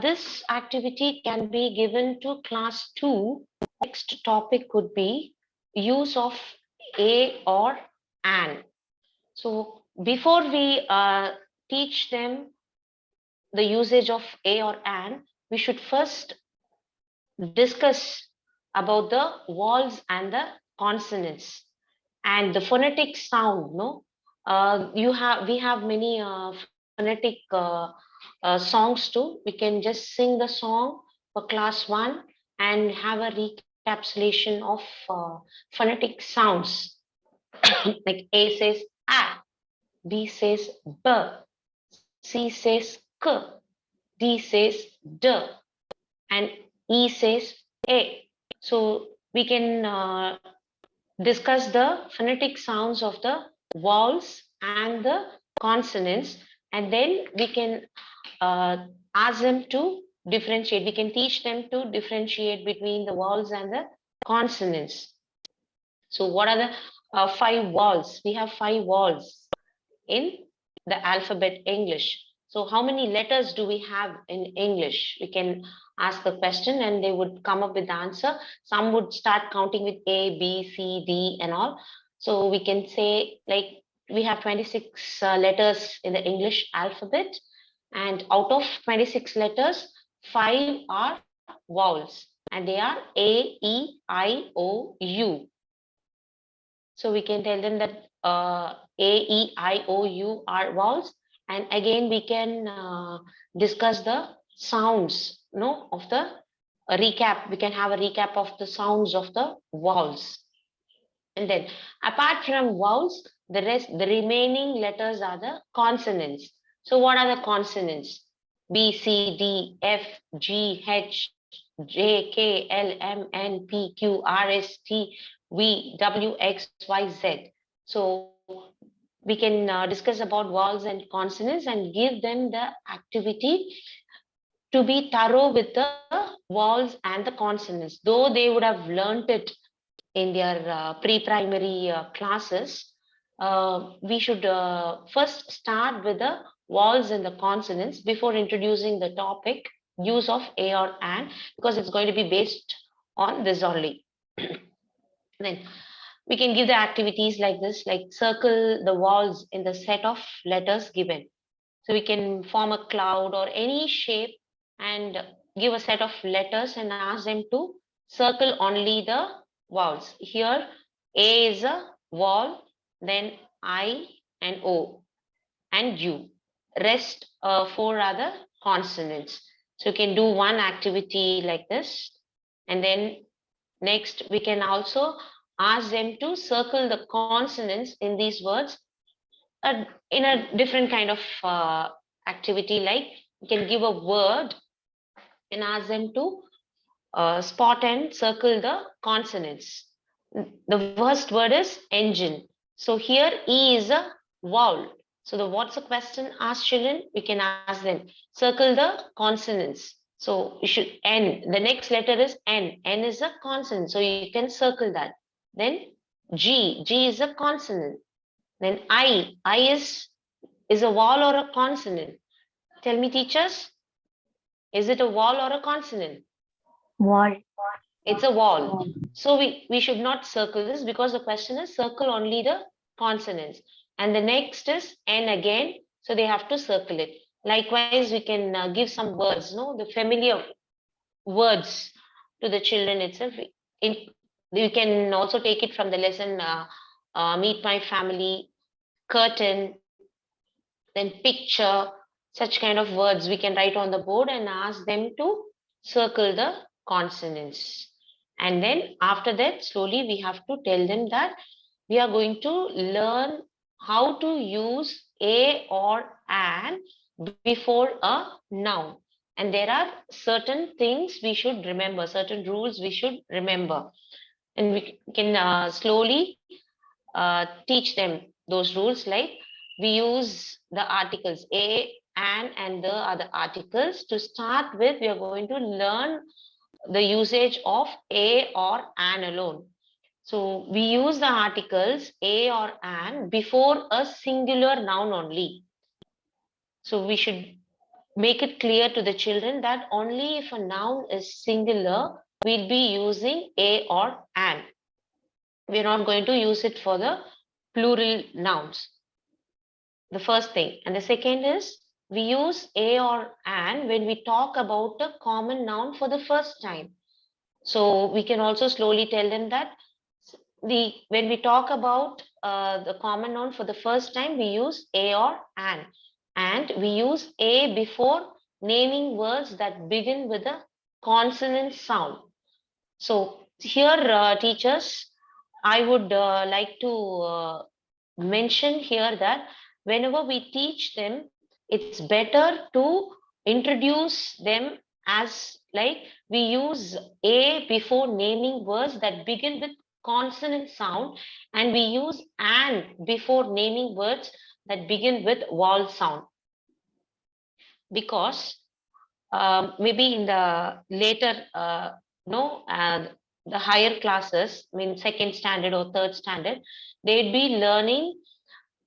This activity can be given to class 2. Next topic would be use of a or an. So before we teach them the usage of a or an, we should first discuss about the vowels and the consonants and the phonetic sound. No, we have many phonetic songs too. We can just sing the song for class 1 and have a recapitulation of phonetic sounds. Like A says A, B says B, C says K, D says D, and E says A. So we can discuss the phonetic sounds of the vowels and the consonants, and then we can ask them to differentiate. We can teach them to differentiate between the vowels and the consonants. So what are the 5 vowels? We have 5 vowels in the alphabet English. So how many letters do we have in English? We can ask the question and they would come up with the answer. Some would start counting with A, B, C, D and all. So we can say, like, we have 26 letters in the English alphabet, and out of 26 letters, 5 are vowels, and they are A, E, I, O, U. So we can tell them that A, E, I, O, U are vowels. And again, we can discuss the sounds, of the recap. We can have a recap of the sounds of the vowels. And then apart from vowels, the remaining letters are the consonants. So what are the consonants? B, C, D, F, G, H, J, K, L, M, N, P, Q, R, S, T, V, W, X, Y, Z. So we can discuss about vowels and consonants and give them the activity to be thorough with the vowels and the consonants. Though they would have learnt it in their pre-primary classes, we should first start with the vowels and the consonants before introducing the topic use of a or an, because it's going to be based on this only. Then we can give the activities like this, like circle the vowels in the set of letters given. So we can form a cloud or any shape and give a set of letters and ask them to circle only the vowels. Here A is a vowel, then I and O and U. Rest 4 are the consonants. So you can do one activity like this, and then next we can also ask them to circle the consonants in these words in a different kind of activity. Like you can give a word and ask them to spot and circle the consonants. The first word is engine. So here E is a vowel. So what's the question asked children? We can ask them, circle the consonants. So you should N. The next letter is N. N is a consonant. So you can circle that. Then G. G is a consonant. Then I. I is a vowel or a consonant? Tell me, teachers. Is it a vowel or a consonant? Wall. It's a vowel. So we should not circle this because the question is circle only the consonants. And the next is N again. So they have to circle it. Likewise, we can give some words, no, the familiar words to the children itself. You can also take it from the lesson Meet My Family, curtain, then picture, such kind of words we can write on the board and ask them to circle the consonants. And then after that, slowly we have to tell them that we are going to learn how to use a or an before a noun. And there are certain things we should remember, certain rules we should remember. And we can slowly teach them those rules, like we use the articles a, an, and the other articles. To start with, we are going to learn the usage of a or an alone. So we use the articles a or an before a singular noun only. So we should make it clear to the children that only if a noun is singular, we'll be using a or an. We're not going to use it for the plural nouns. The first thing. And the second is we use a or an when we talk about a common noun for the first time. So we can also slowly tell them that when we talk about the common noun for the first time, we use a or an. And we use a before naming words that begin with a consonant sound. So here, teachers, I would like to mention here that whenever we teach them, it's better to introduce them as like we use a before naming words that begin with consonant sound, and we use an before naming words that begin with vowel sound. Because maybe in the later the higher classes, I mean second standard or third standard, they'd be learning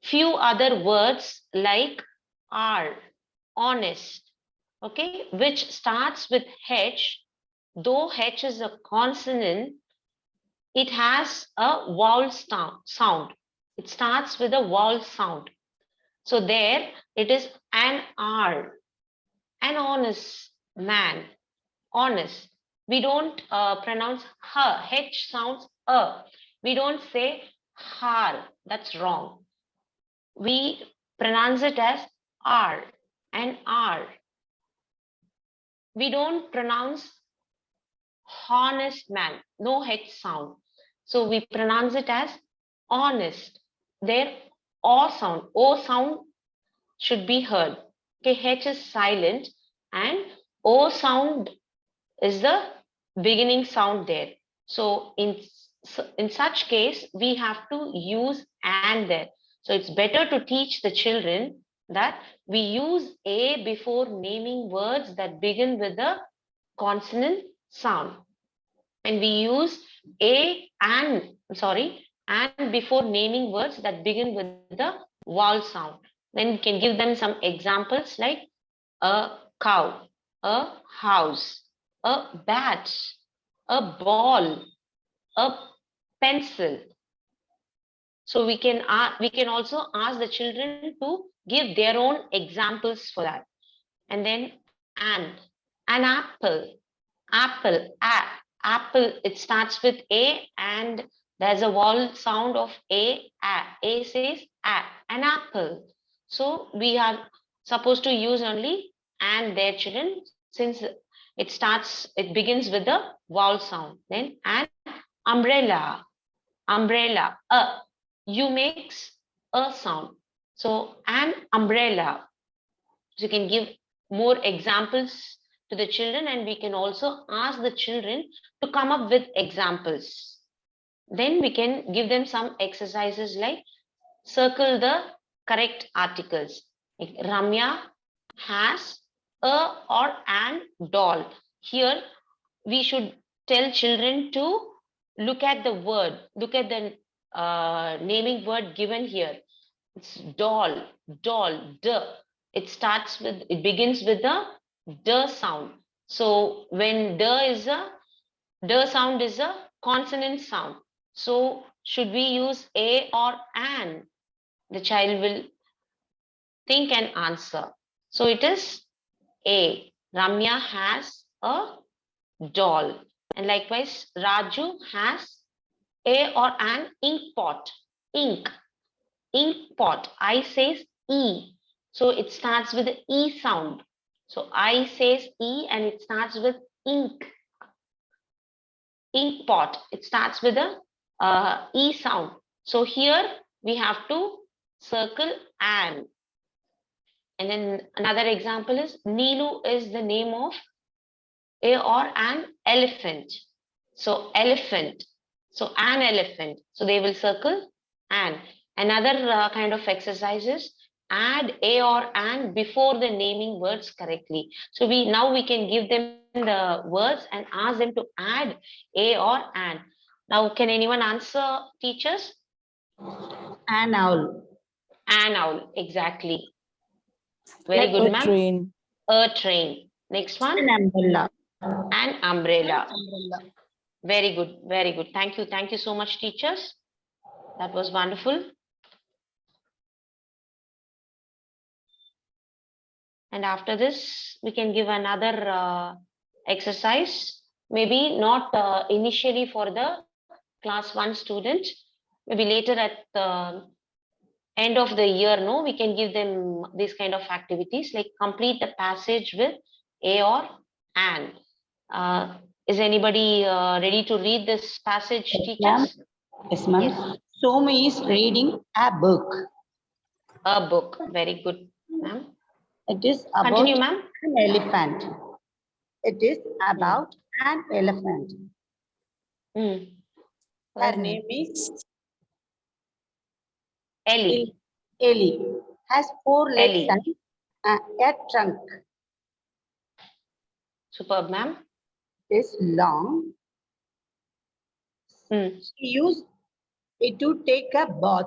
few other words like are, honest, okay, which starts with H. Though H is a consonant, it has a vowel sound. It starts with a vowel sound. So there it is an R, an honest man, honest. We don't pronounce her. H sounds we don't say har. That's wrong. We pronounce it as R and R. We don't pronounce honest man, no H sound. So we pronounce it as honest. There O sound should be heard. Okay, H is silent and O sound is the beginning sound there. So in such case, we have to use and there. So it's better to teach the children that we use a before naming words that begin with the consonant sound. And we use and before naming words that begin with the vowel sound. Then we can give them some examples like a cow, a house, a bat, a ball, a pencil. So we can also ask the children to give their own examples for that. And then an apple, apple, it starts with a and there's a vowel sound of a. A says an apple. So we are supposed to use only and their children, since it begins with the vowel sound. Then an umbrella, you makes a sound. So an umbrella. So you can give more examples to the children, and we can also ask the children to come up with examples. Then we can give them some exercises like circle the correct articles. Like Ramya has a or an doll. Here we should tell children to look at the word, look at the naming word given here. It's doll, it begins with the sound. So when the sound is a consonant sound. So should we use a or an? The child will think and answer. So it is a. Ramya has a doll. And likewise, Raju has a or an ink pot. Ink. Ink pot. I says E. So it starts with the E sound. So I says E and it starts with ink. Ink pot. It starts with a E sound. So here we have to circle an. And then another example is Neelu is the name of a or an elephant. So elephant. So an elephant. So they will circle an. Another kind of exercise is add a or an before the naming words correctly. So now we can give them the words and ask them to add a or an. Now, can anyone answer, teachers? An owl. An owl, exactly. Very good, ma'am. Train. A train. Next one. An umbrella. An umbrella. Very good, very good. Thank you. Thank you so much, teachers. That was wonderful. And after this, we can give another exercise. Maybe not initially for the class 1 student. Maybe later at the end of the year, no, we can give them these kind of activities like complete the passage with a or an. Is anybody ready to read this passage, teachers? Yes, ma'am. Yes. Soma is reading a book. A book. Very good, ma'am. It is about Continue, ma'am. an elephant. It is about an elephant. Mm. Her name is Ellie. Ellie. Has 4 legs Ellie. and a trunk. Superb, ma'am. It is long. Mm. She used it to take a bath.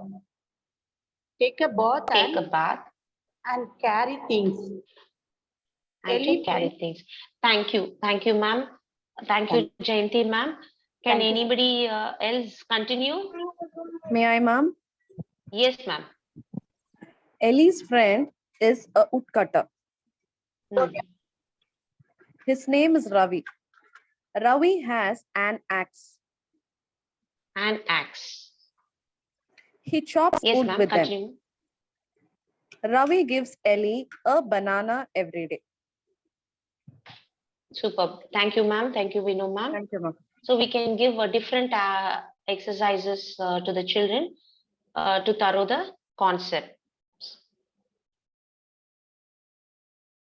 Take a bath Take a bath and carry things. and to carry things. Thank you. Thank you, ma'am. Thank you, Jayanti, ma'am. Can Thank you. anybody else continue? May I, ma'am? Yes, ma'am. Ellie's friend is a woodcutter. Mm. His name is Ravi. Ravi has an axe. An axe. He chops Yes, wood ma'am. with them. Continue. Ravi gives Ellie a banana every day. Superb. Thank you, ma'am. Thank you, Vinu, ma'am. Thank you, ma'am. So we can give different exercises to the children to thorough the concept.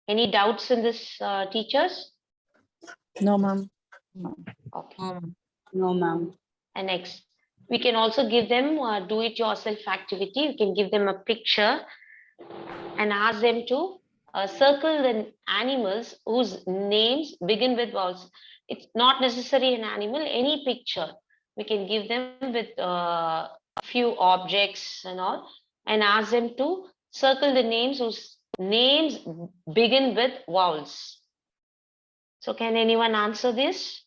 Any doubts in this, teachers? No, ma'am. Okay. No, ma'am. And next, we can also give them do-it-yourself activity. We can give them a picture and ask them to circle the animals whose names begin with vowels. It's not necessary an animal, any picture. We can give them with few objects and all, and ask them to circle the names whose names begin with vowels. So can anyone answer this?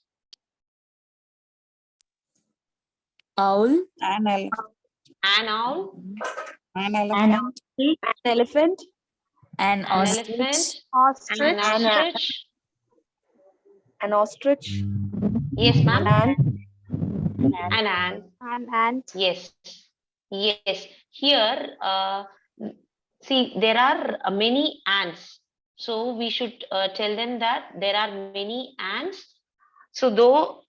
Owl. An An owl, elephant. An elephant. an elephant, Ostrich. an ostrich. An ostrich. Yes, ma'am. An An ant. An ant. Yes. Yes. Here, see, there are many ants. So we should tell them that there are many ants. So though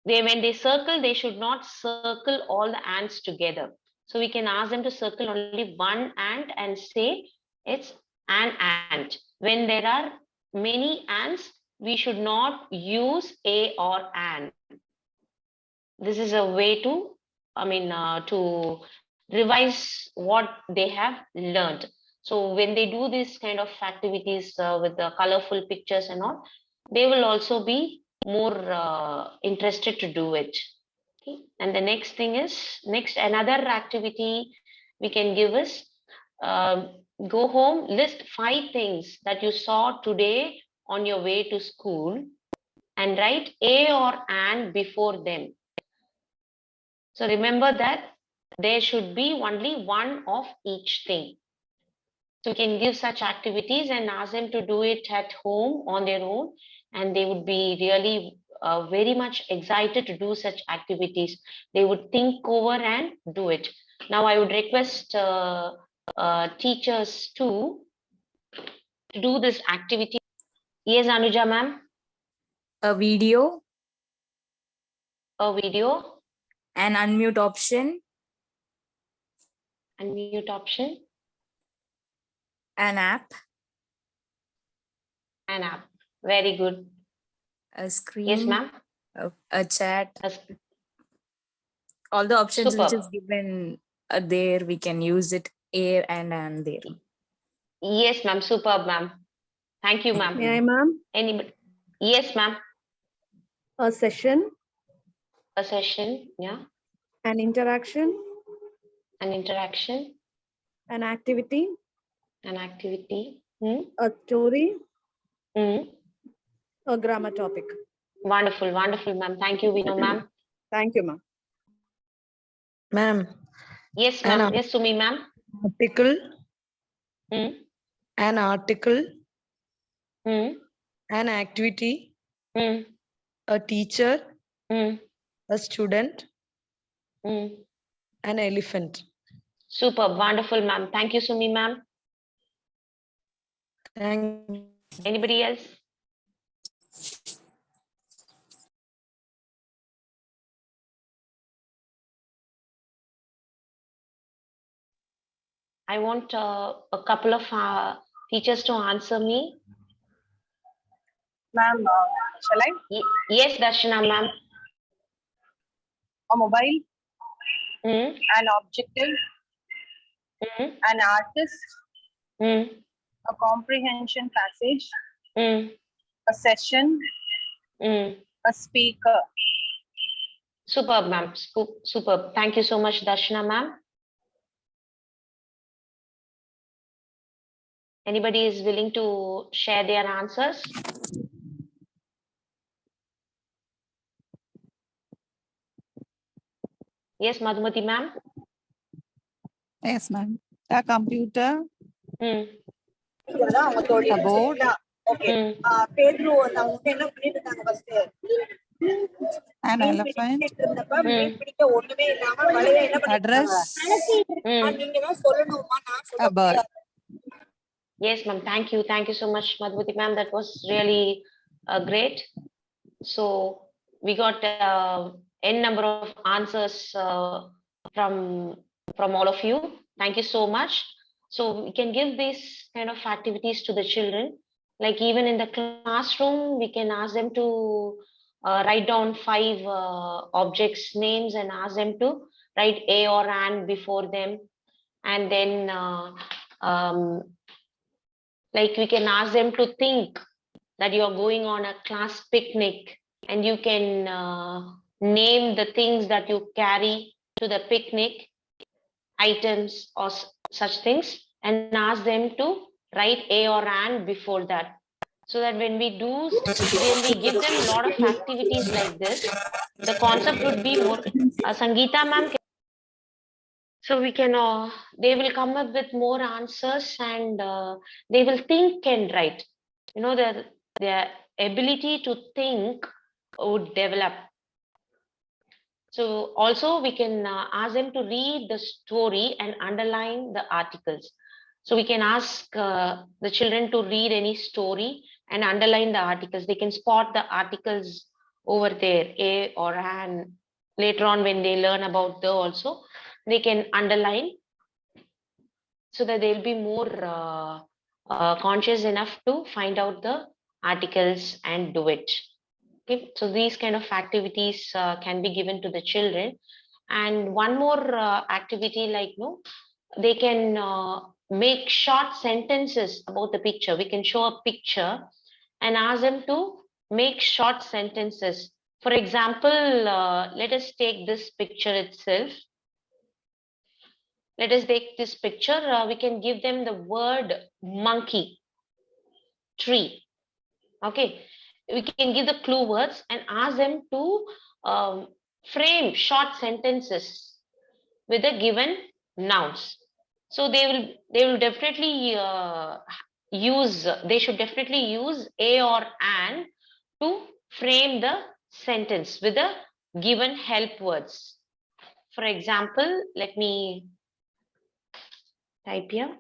when they circle, they should not circle all the ants together. So we can ask them to circle only one ant and say it's an ant. When there are many ants, we should not use a or an. This is a way to, to revise what they have learned. So when they do this kind of activities with the colorful pictures and all, they will also be more interested to do it. Okay. And the next thing is, another activity we can give is go home, list 5 things that you saw today on your way to school and write a or an before them. So remember that there should be only one of each thing. So we can give such activities and ask them to do it at home on their own, and they would be really very much excited to do such activities. They would think over and do it. Now I would request teachers to do this activity. Yes, Anuja ma'am, A video, a video, an unmute option, unmute option, an app, an app. Very good. a screen, Yes, ma'am. a chat. That's All the options which is superb. given there, we can use it here and there. Yes, ma'am. Superb, ma'am. Thank you, ma'am. May I, ma'am? Anybody? Yes, ma'am. A session, A session, yeah. an interaction, An interaction, an activity, an activity. a story, Hmm. a grammar topic. Wonderful, wonderful, ma'am. Thank you, Vino, ma'am. Thank you, ma'am. Ma'am, Yes, An ma'am. Yes, Sumi, ma'am. article, Hmm. an article, Hmm. an activity, Hmm. a teacher, Hmm. a student, Hmm. an elephant. Superb, wonderful, ma'am. Thank you, Sumi, ma'am. Thank you. Anybody else? I want a couple of teachers to answer me. Ma'am, shall I? Yes, Darshana, ma'am. A mobile, Hmm. an objective, Hmm. an artist, Hmm. a comprehension passage, Hmm. a session, Hmm. a speaker. Superb, ma'am. Superb. Thank you so much, Darshana, ma'am. Anybody is willing to share their answers? Yes, Madhumati, ma'am. Yes, ma'am. A computer, Hmm. a board, Hmm. an elephant, Hmm. a dress, Hmm. a bird. Yes, ma'am. Thank you. Thank you so much, Madhumati, ma'am. That was really great. So we got n number of answers from all of you. Thank you so much. So we can give these kind of activities to the children. Like even in the classroom, we can ask them to write down 5 objects names and ask them to write a or an before them. And then like we can ask them to think that you're going on a class picnic, and you can name the things that you carry to the picnic, items or such things, and ask them to write a or an before that, so that when we give them a lot of activities like this, the concept would be more Sangeeta ma'am. So we can they will come up with more answers, and they will think and write. You know, their ability to think would develop. So also we can ask them to read the story and underline the articles. So we can ask the children to read any story and underline the articles. They can spot the articles over there, a or an. Later on when they learn about the also, they can underline, so that they'll be more conscious enough to find out the articles and do it. Okay, so these kind of activities can be given to the children. And one more activity, like they can make short sentences about the picture. We can show a picture and ask them to make short sentences. For example, let us take this picture itself. Let us take this picture. We can give them the word monkey, tree. Okay. we can give the clue words and ask them to frame short sentences with the given nouns. So they will definitely they should definitely use a or an to frame the sentence with the given help words. For example, let me type here.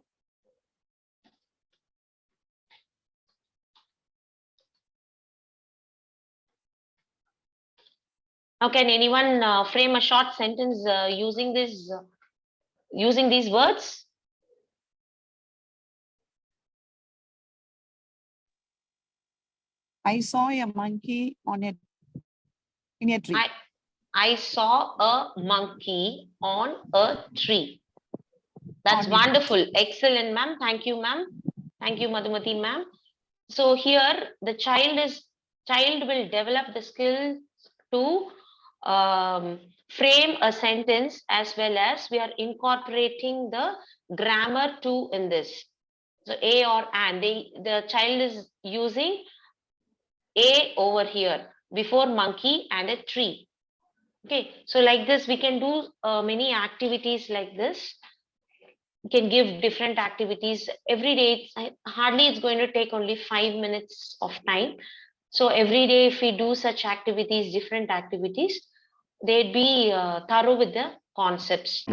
Now, can anyone frame a short sentence using these words? I saw a monkey in a tree. I saw a monkey on a tree. That's On a wonderful. Excellent, ma'am. Thank you, ma'am. Thank you, Madhumati, ma'am. So here the child will develop the skill to frame a sentence, as well as we are incorporating the grammar too in this. So a or an, the child is using a over here before monkey and a tree. Okay, so like this we can do many activities like this. We can give different activities every day. Hardly it's going to take only 5 minutes of time. So every day if we do such activities, different activities, they'd be thorough with the concepts.